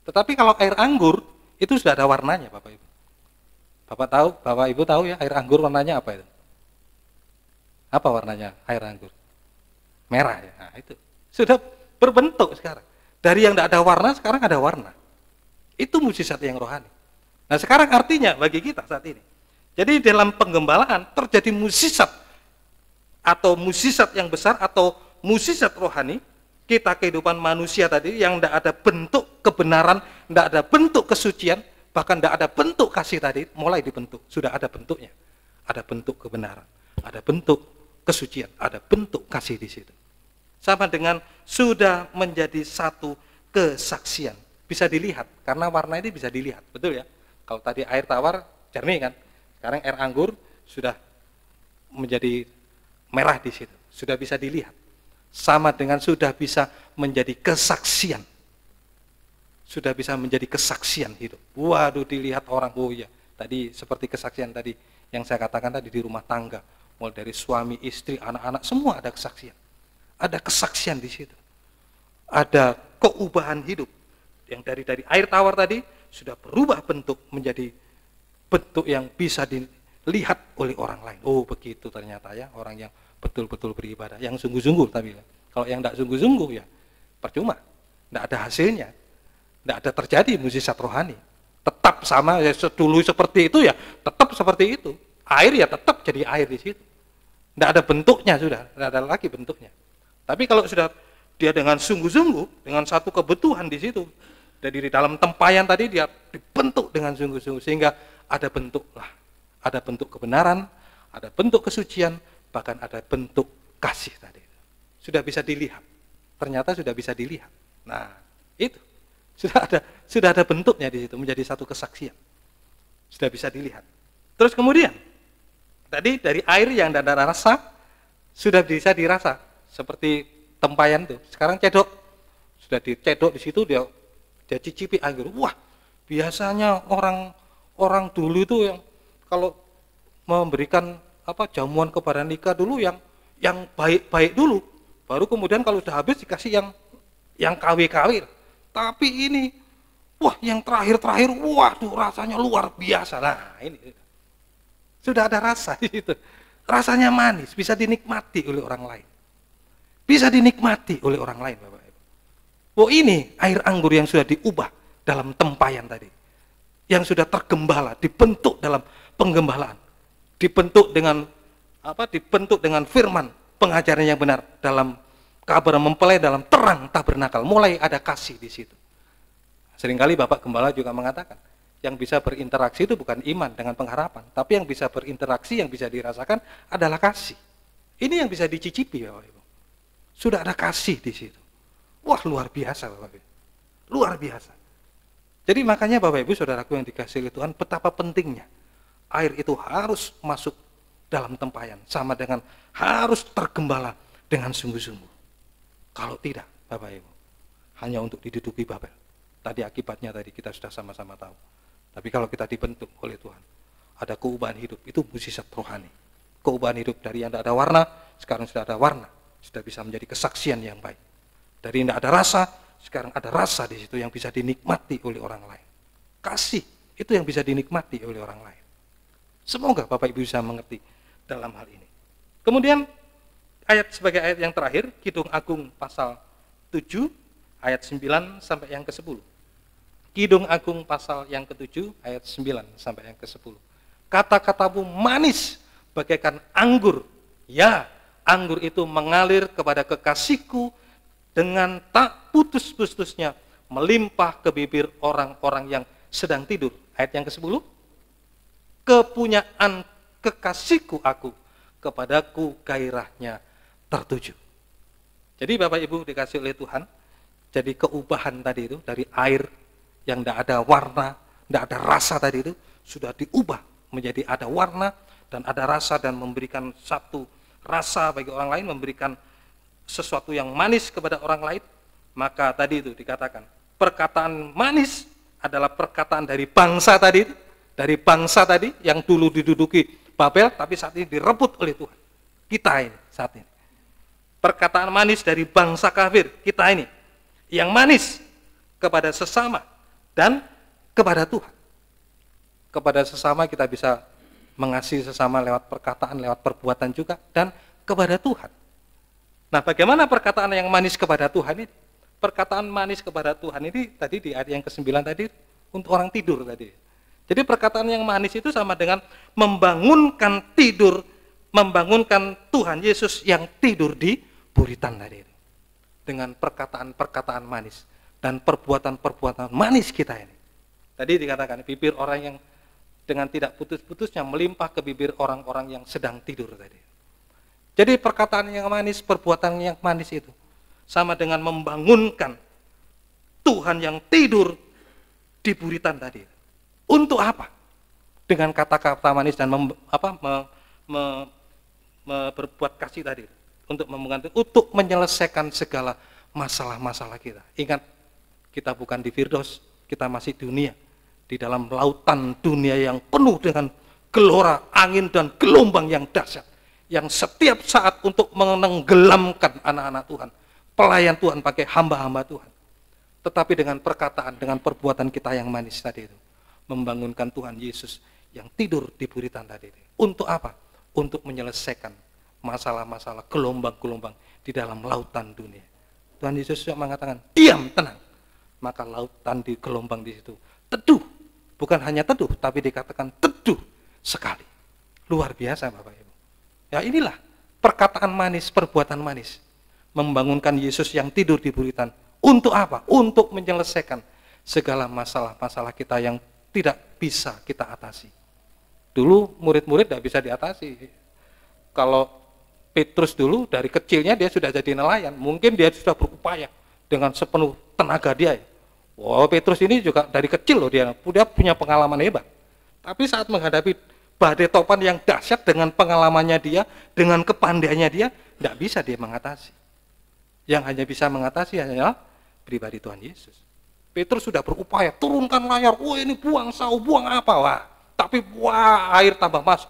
Tetapi kalau air anggur itu sudah ada warnanya, Bapak Ibu. Bapak Ibu tahu ya air anggur warnanya apa itu? Apa warnanya air anggur? Merah ya. Nah, itu sudah berbentuk sekarang. Dari yang tidak ada warna sekarang ada warna. Itu mukjizat yang rohani. Nah, sekarang artinya bagi kita saat ini. Jadi dalam penggembalaan terjadi mukjizat atau mukjizat yang besar atau mukjizat rohani. Kita kehidupan manusia tadi yang tidak ada bentuk kebenaran, tidak ada bentuk kesucian, bahkan tidak ada bentuk kasih tadi, mulai dibentuk. Sudah ada bentuknya. Ada bentuk kebenaran, ada bentuk kesucian, ada bentuk kasih di situ. Sama dengan sudah menjadi satu kesaksian. Bisa dilihat, karena warna ini bisa dilihat. Betul ya? Kalau tadi air tawar, jernih kan? Sekarang air anggur sudah menjadi merah di situ. Sudah bisa dilihat. Sama dengan sudah bisa menjadi kesaksian. Sudah bisa menjadi kesaksian hidup. Waduh, dilihat orang, oh iya. Tadi seperti kesaksian tadi yang saya katakan tadi di rumah tangga. Mulai dari suami, istri, anak-anak, semua ada kesaksian. Ada kesaksian di situ. Ada keubahan hidup. yang dari air tawar tadi sudah berubah bentuk menjadi bentuk yang bisa dilihat oleh orang lain. Oh begitu ternyata ya orang yang betul-betul beribadah, yang sungguh-sungguh. Tapi kalau yang tidak sungguh-sungguh ya percuma, tidak ada hasilnya, tidak ada terjadi mukjizat rohani. Tetap sama ya, dulu seperti itu ya tetap seperti itu. Air ya tetap jadi air di situ. Tidak ada bentuknya sudah, tidak ada lagi bentuknya. Tapi kalau sudah dia dengan sungguh-sungguh, dengan satu kebutuhan di situ, dari dalam tempayan tadi dia dibentuk dengan sungguh-sungguh sehingga ada bentuk lah, ada bentuk kebenaran, ada bentuk kesucian, bahkan ada bentuk kasih tadi. Sudah bisa dilihat. Ternyata sudah bisa dilihat. Nah, itu sudah ada bentuknya di situ menjadi satu kesaksian. Sudah bisa dilihat. Terus kemudian tadi dari air yang tidak ada rasa sudah bisa dirasa seperti tempayan tuh. Sekarang cedok. Sudah dicedok di situ dia cicipi air. Wah, biasanya orang dulu itu yang kalau memberikan jamuan kepada nikah dulu yang baik-baik dulu. Baru kemudian kalau sudah habis dikasih yang KW-KW. Tapi ini wah yang terakhir-terakhir waduh rasanya luar biasa. Nah, ini sudah ada rasa di situ. Rasanya manis, bisa dinikmati oleh orang lain. Bisa dinikmati oleh orang lain, Bapak Ibu. Oh ini air anggur yang sudah diubah dalam tempayan tadi. Yang sudah tergembala, dibentuk dalam penggembalaan. Dibentuk dengan firman, pengajaran yang benar dalam kabar mempelai dalam terang tabernakal. Mulai ada kasih di situ. Seringkali Bapak Gembala juga mengatakan, yang bisa berinteraksi itu bukan iman dengan pengharapan, tapi yang bisa berinteraksi, yang bisa dirasakan adalah kasih. Ini yang bisa dicicipi, Bapak Ibu. Sudah ada kasih di situ. Wah, luar biasa, Bapak Ibu. Luar biasa. Jadi makanya Bapak Ibu, saudaraku yang dikasihi oleh Tuhan, betapa pentingnya air itu harus masuk dalam tempayan, sama dengan harus tergembala dengan sungguh-sungguh. Kalau tidak, Bapak Ibu, hanya untuk diduduki Babel. Tadi akibatnya tadi kita sudah sama-sama tahu. Tapi kalau kita dibentuk oleh Tuhan, ada keubahan hidup, itu mukjizat rohani. Keubahan hidup dari yang tidak ada warna, sekarang sudah ada warna, sudah bisa menjadi kesaksian yang baik. Dari tidak ada rasa, sekarang ada rasa di situ yang bisa dinikmati oleh orang lain. Kasih itu yang bisa dinikmati oleh orang lain. Semoga Bapak Ibu bisa mengerti dalam hal ini. Kemudian sebagai ayat yang terakhir, Kidung Agung pasal 7 ayat 9 sampai yang ke-10. Kidung Agung pasal yang ke-7 ayat 9 sampai yang ke-10. Kata-katamu manis bagaikan anggur. Ya, anggur itu mengalir kepada kekasihku dengan tak putus-putusnya melimpah ke bibir orang-orang yang sedang tidur. Ayat yang ke-10. Kepunyaan kekasihku aku, kepadaku gairahnya tertuju. Jadi Bapak Ibu dikasih oleh Tuhan, jadi keubahan tadi itu dari air yang tidak ada warna, tidak ada rasa tadi itu sudah diubah menjadi ada warna dan ada rasa dan memberikan satu rasa bagi orang lain, memberikan sesuatu yang manis kepada orang lain. Maka tadi itu dikatakan perkataan manis adalah perkataan dari bangsa tadi itu, dari bangsa tadi yang dulu diduduki Babel tapi saat ini direbut oleh Tuhan. Kita ini saat ini. Perkataan manis dari bangsa kafir, kita ini yang manis kepada sesama dan kepada Tuhan. Kepada sesama kita bisa mengasihi sesama lewat perkataan, lewat perbuatan juga, dan kepada Tuhan. Nah, bagaimana perkataan yang manis kepada Tuhan ini? Perkataan manis kepada Tuhan ini tadi di ayat yang ke-9 tadi untuk orang tidur tadi. Jadi perkataan yang manis itu sama dengan membangunkan tidur, membangunkan Tuhan Yesus yang tidur di buritan tadi. Dengan perkataan-perkataan manis dan perbuatan-perbuatan manis kita ini. Tadi dikatakan bibir orang yang dengan tidak putus-putusnya melimpah ke bibir orang-orang yang sedang tidur tadi. Jadi perkataan yang manis, perbuatan yang manis itu sama dengan membangunkan Tuhan yang tidur di buritan tadi. Untuk apa? Dengan kata-kata manis dan berbuat kasih tadi. Untuk membangun, untuk menyelesaikan segala masalah-masalah kita. Ingat, kita bukan di Firdaus, kita masih dunia. Di dalam lautan dunia yang penuh dengan gelora, angin dan gelombang yang dahsyat. Yang setiap saat untuk menenggelamkan anak-anak Tuhan. Pelayan Tuhan pakai hamba-hamba Tuhan. tetapi dengan perkataan, dengan perbuatan kita yang manis tadi itu, membangunkan Tuhan Yesus yang tidur di buritan tadi itu. Untuk apa? Untuk menyelesaikan masalah-masalah, gelombang-gelombang di dalam lautan dunia. Tuhan Yesus juga mengatakan, diam, tenang. Maka lautan di gelombang di situ teduh, bukan hanya teduh, tapi dikatakan teduh sekali. Luar biasa Bapak Ibu. Ya inilah perkataan manis, perbuatan manis. Membangunkan Yesus yang tidur di buritan. Untuk apa? Untuk menyelesaikan segala masalah-masalah kita yang tidak bisa kita atasi. Dulu murid-murid tidak bisa diatasi. Kalau Petrus dulu dari kecilnya dia sudah jadi nelayan. Mungkin dia sudah berupaya dengan sepenuh tenaga dia. Wow, Petrus ini juga dari kecil loh dia punya pengalaman hebat. Tapi saat menghadapi badai topan yang dahsyat dengan pengalamannya dia, dengan kepandaiannya dia, tidak bisa dia mengatasi. Yang hanya bisa mengatasi hanyalah pribadi Tuhan Yesus. Petrus sudah berupaya, turunkan layar, wah ini buang saus, buang apa, wah. Tapi wah air tambah masuk,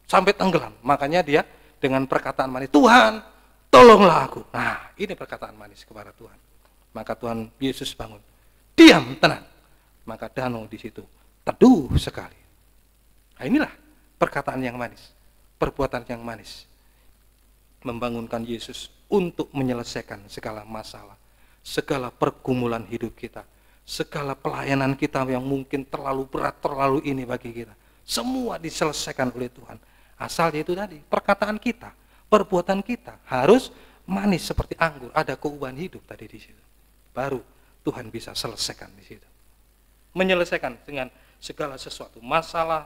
sampai tenggelam. Makanya dia dengan perkataan manis, Tuhan tolonglah aku. Nah ini perkataan manis kepada Tuhan. Maka Tuhan Yesus bangun, diam, tenang. Maka danau di situ teduh sekali. Nah inilah perkataan yang manis, perbuatan yang manis. Membangunkan Yesus untuk menyelesaikan segala masalah, segala pergumulan hidup kita, segala pelayanan kita yang mungkin terlalu berat, terlalu ini bagi kita. Semua diselesaikan oleh Tuhan. Asal itu tadi, perkataan kita, perbuatan kita harus manis seperti anggur, ada keubahan hidup tadi di situ. Baru Tuhan bisa selesaikan di situ. Menyelesaikan dengan segala sesuatu, masalah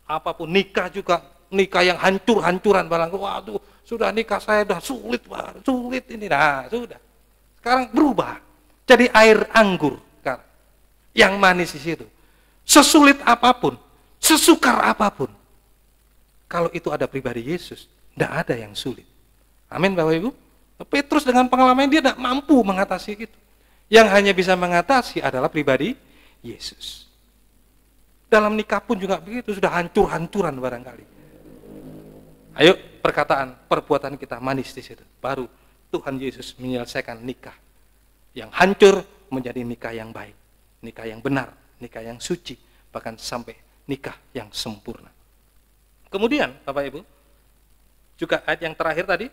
apapun, nikah juga, nikah yang hancur-hancuran barang, waduh, sudah nikah saya sudah sulit ini, nah sudah. Sekarang berubah, jadi air anggur sekarang, yang manis di situ. Sesulit apapun, sesukar apapun, kalau itu ada pribadi Yesus, tidak ada yang sulit. Amin Bapak Ibu. Petrus dengan pengalaman dia tidak mampu mengatasi itu. Yang hanya bisa mengatasi adalah pribadi Yesus. Dalam nikah pun juga begitu, sudah hancur-hancuran barangkali. Ayo perkataan, perbuatan kita manis di situ. Baru Tuhan Yesus menyelesaikan nikah yang hancur menjadi nikah yang baik, nikah yang benar, nikah yang suci, bahkan sampai nikah yang sempurna. Kemudian Bapak Ibu, juga ayat yang terakhir tadi,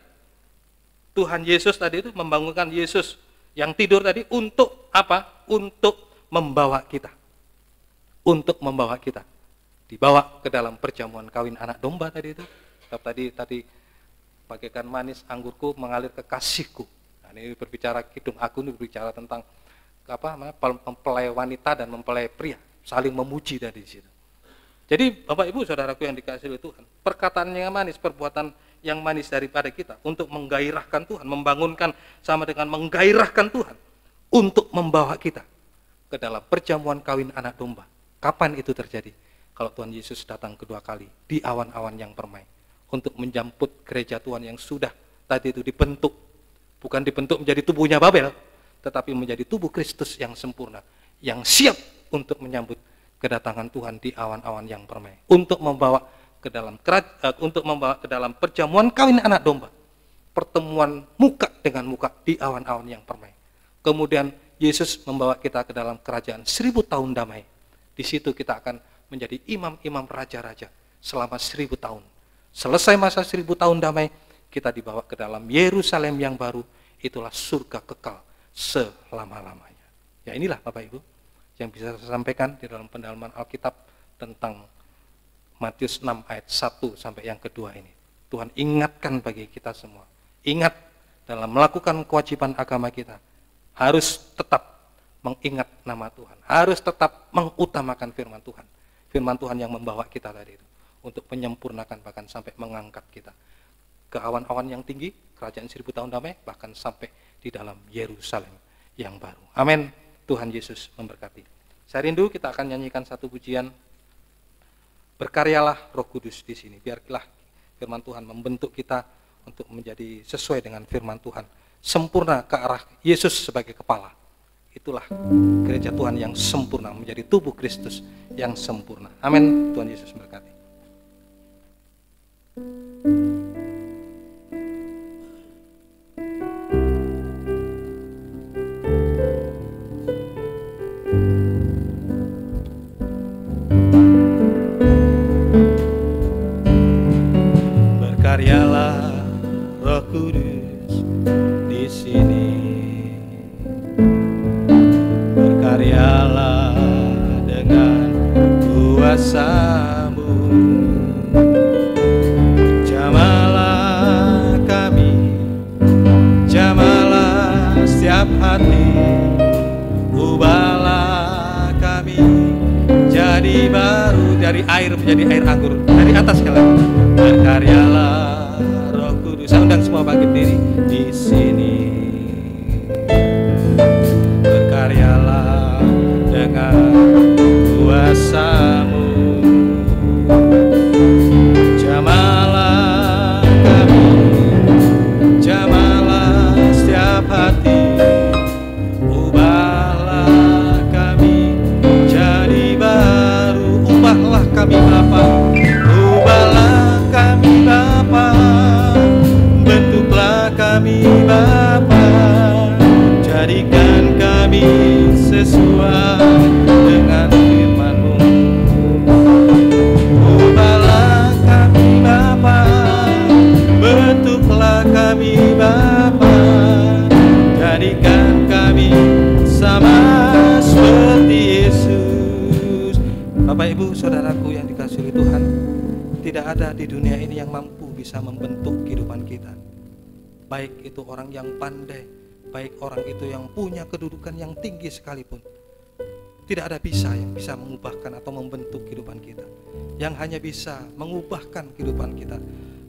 Tuhan Yesus tadi itu membangunkan Yesus yang tidur tadi untuk apa? Untuk membawa kita. Untuk membawa kita. Dibawa ke dalam perjamuan kawin anak domba tadi itu. Tadi bagaikan manis anggurku mengalir ke kasihku. Nah, ini berbicara kidung aku, ini berbicara tentang mempelai wanita dan mempelai pria, saling memuji dari situ. Jadi Bapak Ibu Saudaraku yang dikasihi oleh Tuhan, perkataan yang manis, perbuatan yang manis daripada kita untuk menggairahkan Tuhan, membangunkan sama dengan menggairahkan Tuhan untuk membawa kita ke dalam perjamuan kawin anak domba. Kapan itu terjadi? Kalau Tuhan Yesus datang kedua kali di awan-awan yang permai untuk menjemput gereja Tuhan yang sudah tadi itu dibentuk, bukan dibentuk menjadi tubuhnya Babel, tetapi menjadi tubuh Kristus yang sempurna, yang siap untuk menyambut kedatangan Tuhan di awan-awan yang permai, untuk membawa ke dalam perjamuan kawin anak domba, pertemuan muka dengan muka di awan-awan yang permai. Kemudian Yesus membawa kita ke dalam kerajaan 1000 tahun damai. Di situ kita akan menjadi imam-imam raja-raja selama 1000 tahun. Selesai masa 1000 tahun damai, kita dibawa ke dalam Yerusalem yang baru, itulah surga kekal selama-lamanya. Ya inilah Bapak Ibu yang bisa saya sampaikan di dalam pendalaman Alkitab tentang Matius 6 ayat 1 sampai yang kedua ini. Tuhan ingatkan bagi kita semua. Ingat dalam melakukan kewajiban agama kita, harus tetap mengingat nama Tuhan. Harus tetap mengutamakan firman Tuhan. Firman Tuhan yang membawa kita tadi itu. Untuk menyempurnakan bahkan sampai mengangkat kita ke awan-awan yang tinggi, kerajaan 1000 tahun damai, bahkan sampai di dalam Yerusalem yang baru. Amin. Tuhan Yesus memberkati. Saya rindu kita akan nyanyikan satu pujian. Berkaryalah Roh Kudus di sini. Biarlah firman Tuhan membentuk kita untuk menjadi sesuai dengan firman Tuhan. Sempurna ke arah Yesus sebagai kepala. Itulah gereja Tuhan yang sempurna, menjadi tubuh Kristus yang sempurna. Amin. Tuhan Yesus memberkati. air menjadi air anggur. Dari atas sekali. Berkaryalah Roh Kudus. Saya undang semua bangkit diri di sini. Berkaryalah dengan kuasa-Mu. Jamalah kami, jamalah setiap hati. Ubahlah kami jadi baru. Ubahlah kami Bapa, ubahlah kami Bapa, bentuklah kami Bapa, jadikan kami sesuai dengan firman-Mu. Ubahlah kami Bapa, bentuklah kami Bapa, jadikan kami sama seperti Yesus. Bapak Ibu Saudaraku yang dikasihi Tuhan, tidak ada di dunia ini yang mampu bisa membentuk kehidupan kita. Baik itu orang yang pandai, baik orang itu yang punya kedudukan yang tinggi sekalipun, tidak ada yang bisa mengubahkan atau membentuk kehidupan kita. Yang hanya bisa mengubahkan kehidupan kita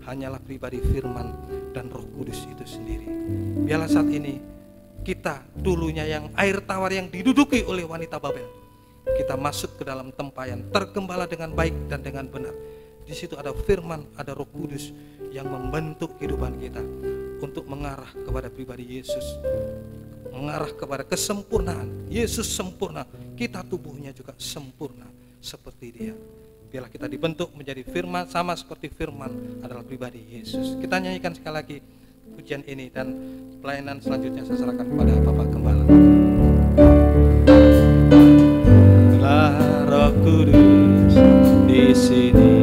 hanyalah pribadi firman dan Roh Kudus itu sendiri. Biarlah saat ini kita dulunya yang air tawar yang diduduki oleh wanita Babel, kita masuk ke dalam tempayan, tergembala dengan baik dan dengan benar. Di situ ada firman, ada Roh Kudus yang membentuk kehidupan kita untuk mengarah kepada pribadi Yesus, mengarah kepada kesempurnaan. Yesus sempurna, kita tubuhnya juga sempurna seperti Dia. Biarlah kita dibentuk menjadi firman, sama seperti firman adalah pribadi Yesus. Kita nyanyikan sekali lagi pujian ini, dan pelayanan selanjutnya saya serahkan kepada Bapak Gembala. Roh Kudus di sini.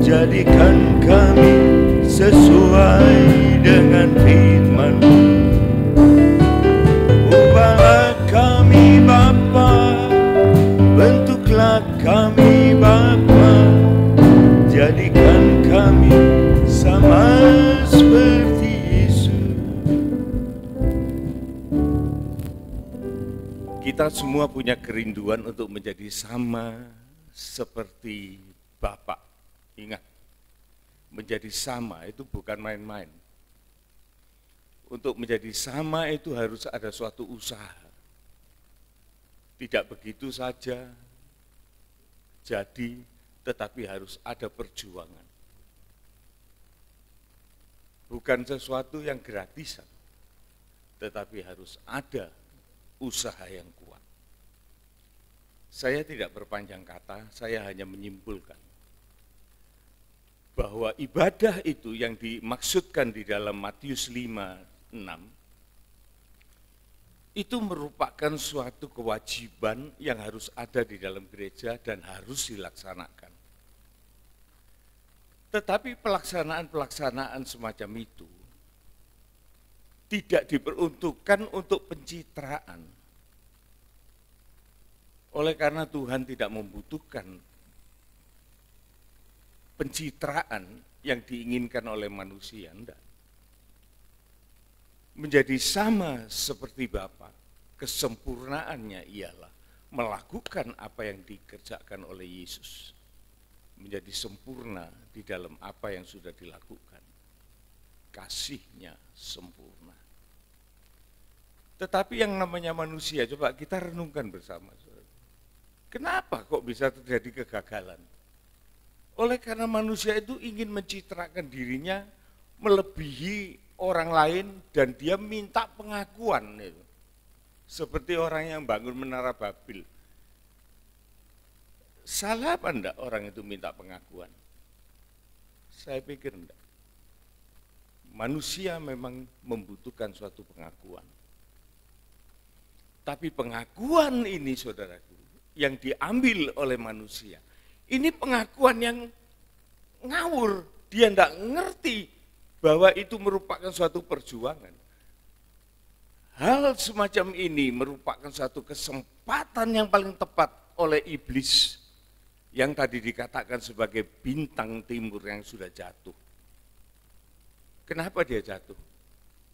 Jadikan kami sesuai dengan firman-Mu. Ubahlah kami Bapa, bentuklah kami Bapa, jadikan kami sama seperti Yesus. Kita semua punya kerinduan untuk menjadi sama seperti Bapa. Ingat, menjadi sama itu bukan main-main. Untuk menjadi sama itu harus ada suatu usaha. Tidak begitu saja jadi, tetapi harus ada perjuangan. Bukan sesuatu yang gratisan, tetapi harus ada usaha yang kuat. Saya tidak berpanjang kata, saya hanya menyimpulkan bahwa ibadah itu yang dimaksudkan di dalam Matius 5:6 itu merupakan suatu kewajiban yang harus ada di dalam gereja dan harus dilaksanakan. Tetapi pelaksanaan-pelaksanaan semacam itu tidak diperuntukkan untuk pencitraan. Oleh karena Tuhan tidak membutuhkan pencitraan yang diinginkan oleh manusia, enggak. Menjadi sama seperti Bapa, kesempurnaannya ialah melakukan apa yang dikerjakan oleh Yesus. Menjadi sempurna di dalam apa yang sudah dilakukan. Kasih-Nya sempurna. Tetapi yang namanya manusia, coba kita renungkan bersama. Kenapa kok bisa terjadi kegagalan? Oleh karena manusia itu ingin mencitrakan dirinya melebihi orang lain dan dia minta pengakuan. Seperti orang yang bangun menara Babel. Salah apa enggak orang itu minta pengakuan? Saya pikir enggak. Manusia memang membutuhkan suatu pengakuan. Tapi pengakuan ini, saudaraku, yang diambil oleh manusia. Ini pengakuan yang ngawur, dia tidak ngerti bahwa itu merupakan suatu perjuangan. Hal semacam ini merupakan suatu kesempatan yang paling tepat oleh iblis yang tadi dikatakan sebagai bintang timur yang sudah jatuh. Kenapa dia jatuh?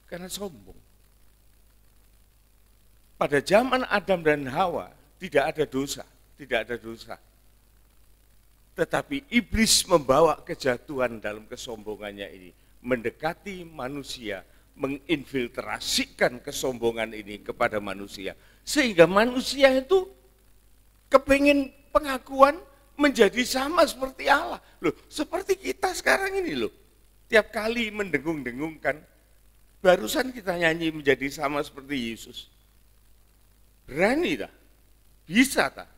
Karena sombong. Pada zaman Adam dan Hawa tidak ada dosa, tidak ada dosa. Tetapi iblis membawa kejatuhan dalam kesombongannya ini, mendekati manusia, menginfiltrasikan kesombongan ini kepada manusia. Sehingga manusia itu kepingin pengakuan menjadi sama seperti Allah. Loh, seperti kita sekarang ini loh. Tiap kali mendengung-dengungkan, barusan kita nyanyi menjadi sama seperti Yesus. Berani tak? Bisa tak?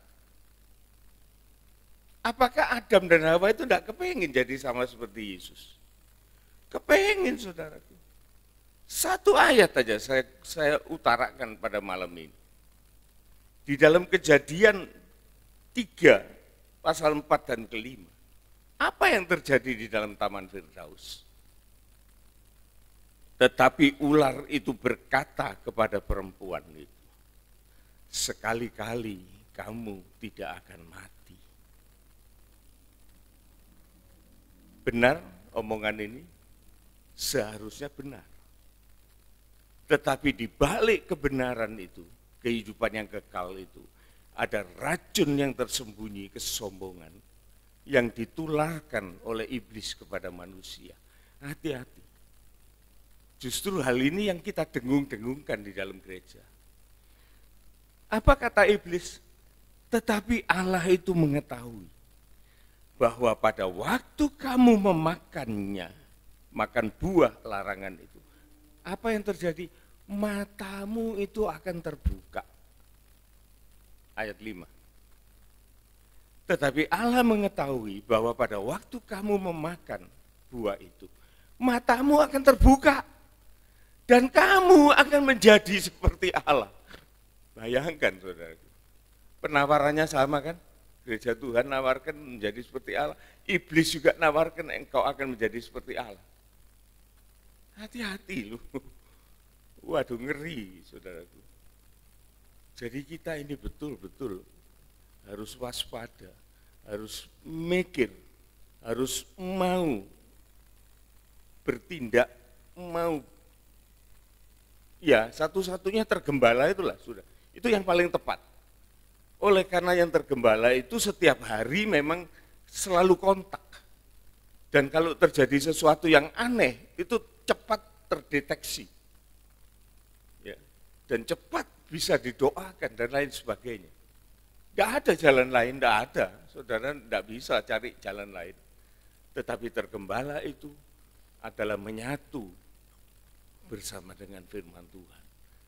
Apakah Adam dan Hawa itu tidak kepingin jadi sama seperti Yesus? Kepingin, saudaraku. Satu ayat aja saya utarakan pada malam ini. Di dalam Kejadian 3, pasal 4 dan ke-5. Apa yang terjadi di dalam Taman Firdaus? Tetapi ular itu berkata kepada perempuan itu, sekali-kali kamu tidak akan mati. Benar omongan ini? Seharusnya benar. Tetapi di balik kebenaran itu, kehidupan yang kekal itu, ada racun yang tersembunyi, kesombongan, yang ditularkan oleh iblis kepada manusia. Hati-hati. Justru hal ini yang kita dengung-dengungkan di dalam gereja. Apa kata iblis? Tetapi Allah itu mengetahui bahwa pada waktu kamu memakannya, makan buah larangan itu, apa yang terjadi? Matamu itu akan terbuka. Ayat 5. Tetapi Allah mengetahui bahwa pada waktu kamu memakan buah itu, matamu akan terbuka dan kamu akan menjadi seperti Allah. Bayangkan, saudara. Penawarannya sama kan? Gereja Tuhan nawarkan menjadi seperti Allah. Iblis juga nawarkan engkau akan menjadi seperti Allah. Hati-hati loh. Waduh, ngeri, saudaraku. Jadi kita ini betul-betul harus waspada, harus mikir, harus mau bertindak, mau, ya satu-satunya tergembala itulah sudah. Itu yang paling tepat. Oleh karena yang tergembala itu setiap hari memang selalu kontak. Dan kalau terjadi sesuatu yang aneh, itu cepat terdeteksi. Ya, dan cepat bisa didoakan dan lain sebagainya. Tidak ada jalan lain, tidak ada. Saudara tidak bisa cari jalan lain. Tetapi tergembala itu adalah menyatu bersama dengan firman Tuhan.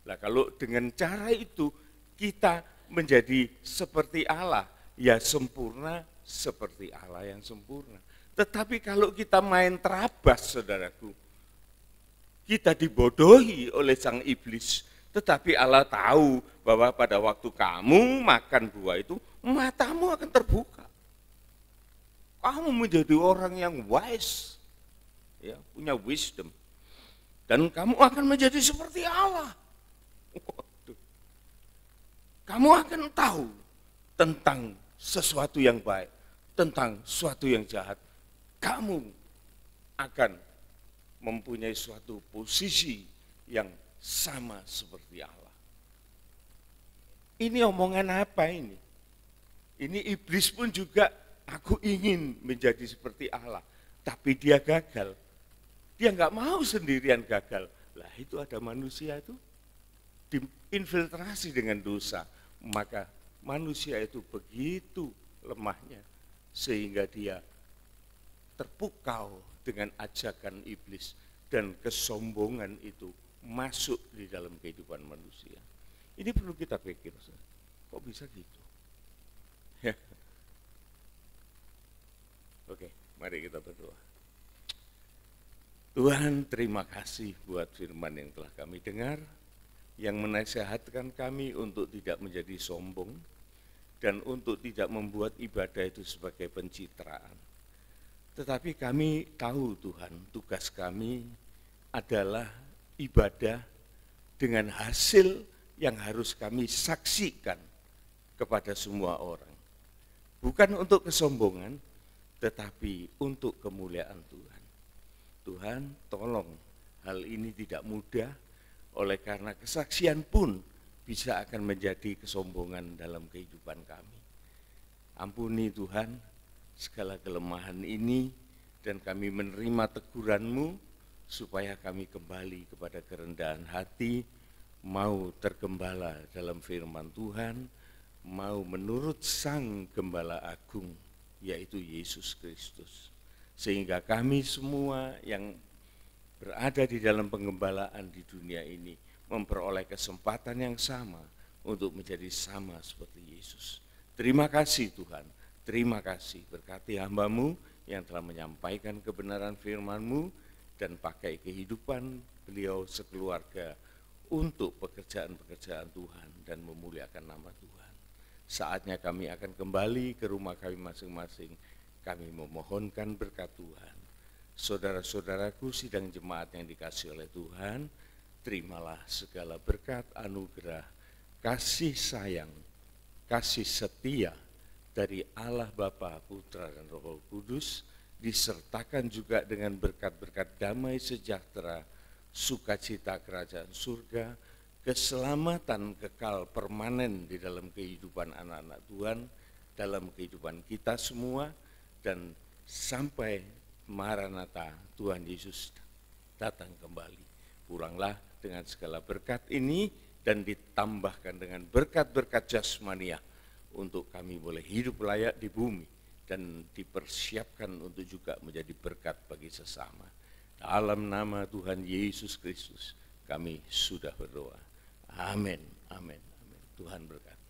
Nah, kalau dengan cara itu kita menjadi seperti Allah, ya sempurna seperti Allah yang sempurna. Tetapi kalau kita main terabas, saudaraku, kita dibodohi oleh sang iblis. Tetapi Allah tahu bahwa pada waktu kamu makan buah itu, matamu akan terbuka. Kamu menjadi orang yang wise, ya, punya wisdom. Dan kamu akan menjadi seperti Allah. Kamu akan tahu tentang sesuatu yang baik, tentang sesuatu yang jahat. Kamu akan mempunyai suatu posisi yang sama seperti Allah. Ini omongan apa ini? Ini iblis pun juga, aku ingin menjadi seperti Allah. Tapi dia gagal. Dia nggak mau sendirian gagal. Lah itu ada manusia itu diinfiltrasi dengan dosa, maka manusia itu begitu lemahnya sehingga dia terpukau dengan ajakan iblis dan kesombongan itu masuk di dalam kehidupan manusia. Ini perlu kita pikir, kok bisa gitu? Ya. Oke, mari kita berdoa. Tuhan, terima kasih buat firman yang telah kami dengar, yang menasehatkan kami untuk tidak menjadi sombong dan untuk tidak membuat ibadah itu sebagai pencitraan. Tetapi kami tahu Tuhan, tugas kami adalah ibadah dengan hasil yang harus kami saksikan kepada semua orang. Bukan untuk kesombongan, tetapi untuk kemuliaan Tuhan. Tuhan, tolong hal ini tidak mudah, oleh karena kesaksian pun bisa akan menjadi kesombongan dalam kehidupan kami. Ampuni Tuhan segala kelemahan ini, dan kami menerima teguran-Mu supaya kami kembali kepada kerendahan hati, mau tergembala dalam firman Tuhan, mau menurut Sang Gembala Agung, yaitu Yesus Kristus. Sehingga kami semua yang berada di dalam penggembalaan di dunia ini memperoleh kesempatan yang sama untuk menjadi sama seperti Yesus. Terima kasih Tuhan, terima kasih, berkati hamba-Mu yang telah menyampaikan kebenaran firman-Mu dan pakai kehidupan beliau sekeluarga untuk pekerjaan-pekerjaan Tuhan dan memuliakan nama Tuhan. Saatnya kami akan kembali ke rumah kami masing-masing. Kami memohonkan berkat Tuhan. Saudara-saudaraku sidang jemaat yang dikasihi oleh Tuhan, terimalah segala berkat anugerah, kasih sayang, kasih setia dari Allah Bapa, Putra, dan Roh Kudus, disertakan juga dengan berkat-berkat damai sejahtera, sukacita kerajaan surga, keselamatan kekal permanen di dalam kehidupan anak-anak Tuhan, dalam kehidupan kita semua, dan sampai Maranatha Tuhan Yesus datang kembali. Pulanglah dengan segala berkat ini dan ditambahkan dengan berkat-berkat jasmania untuk kami boleh hidup layak di bumi dan dipersiapkan untuk juga menjadi berkat bagi sesama. Dalam nama Tuhan Yesus Kristus kami sudah berdoa. Amin, amin, amin. Tuhan berkati.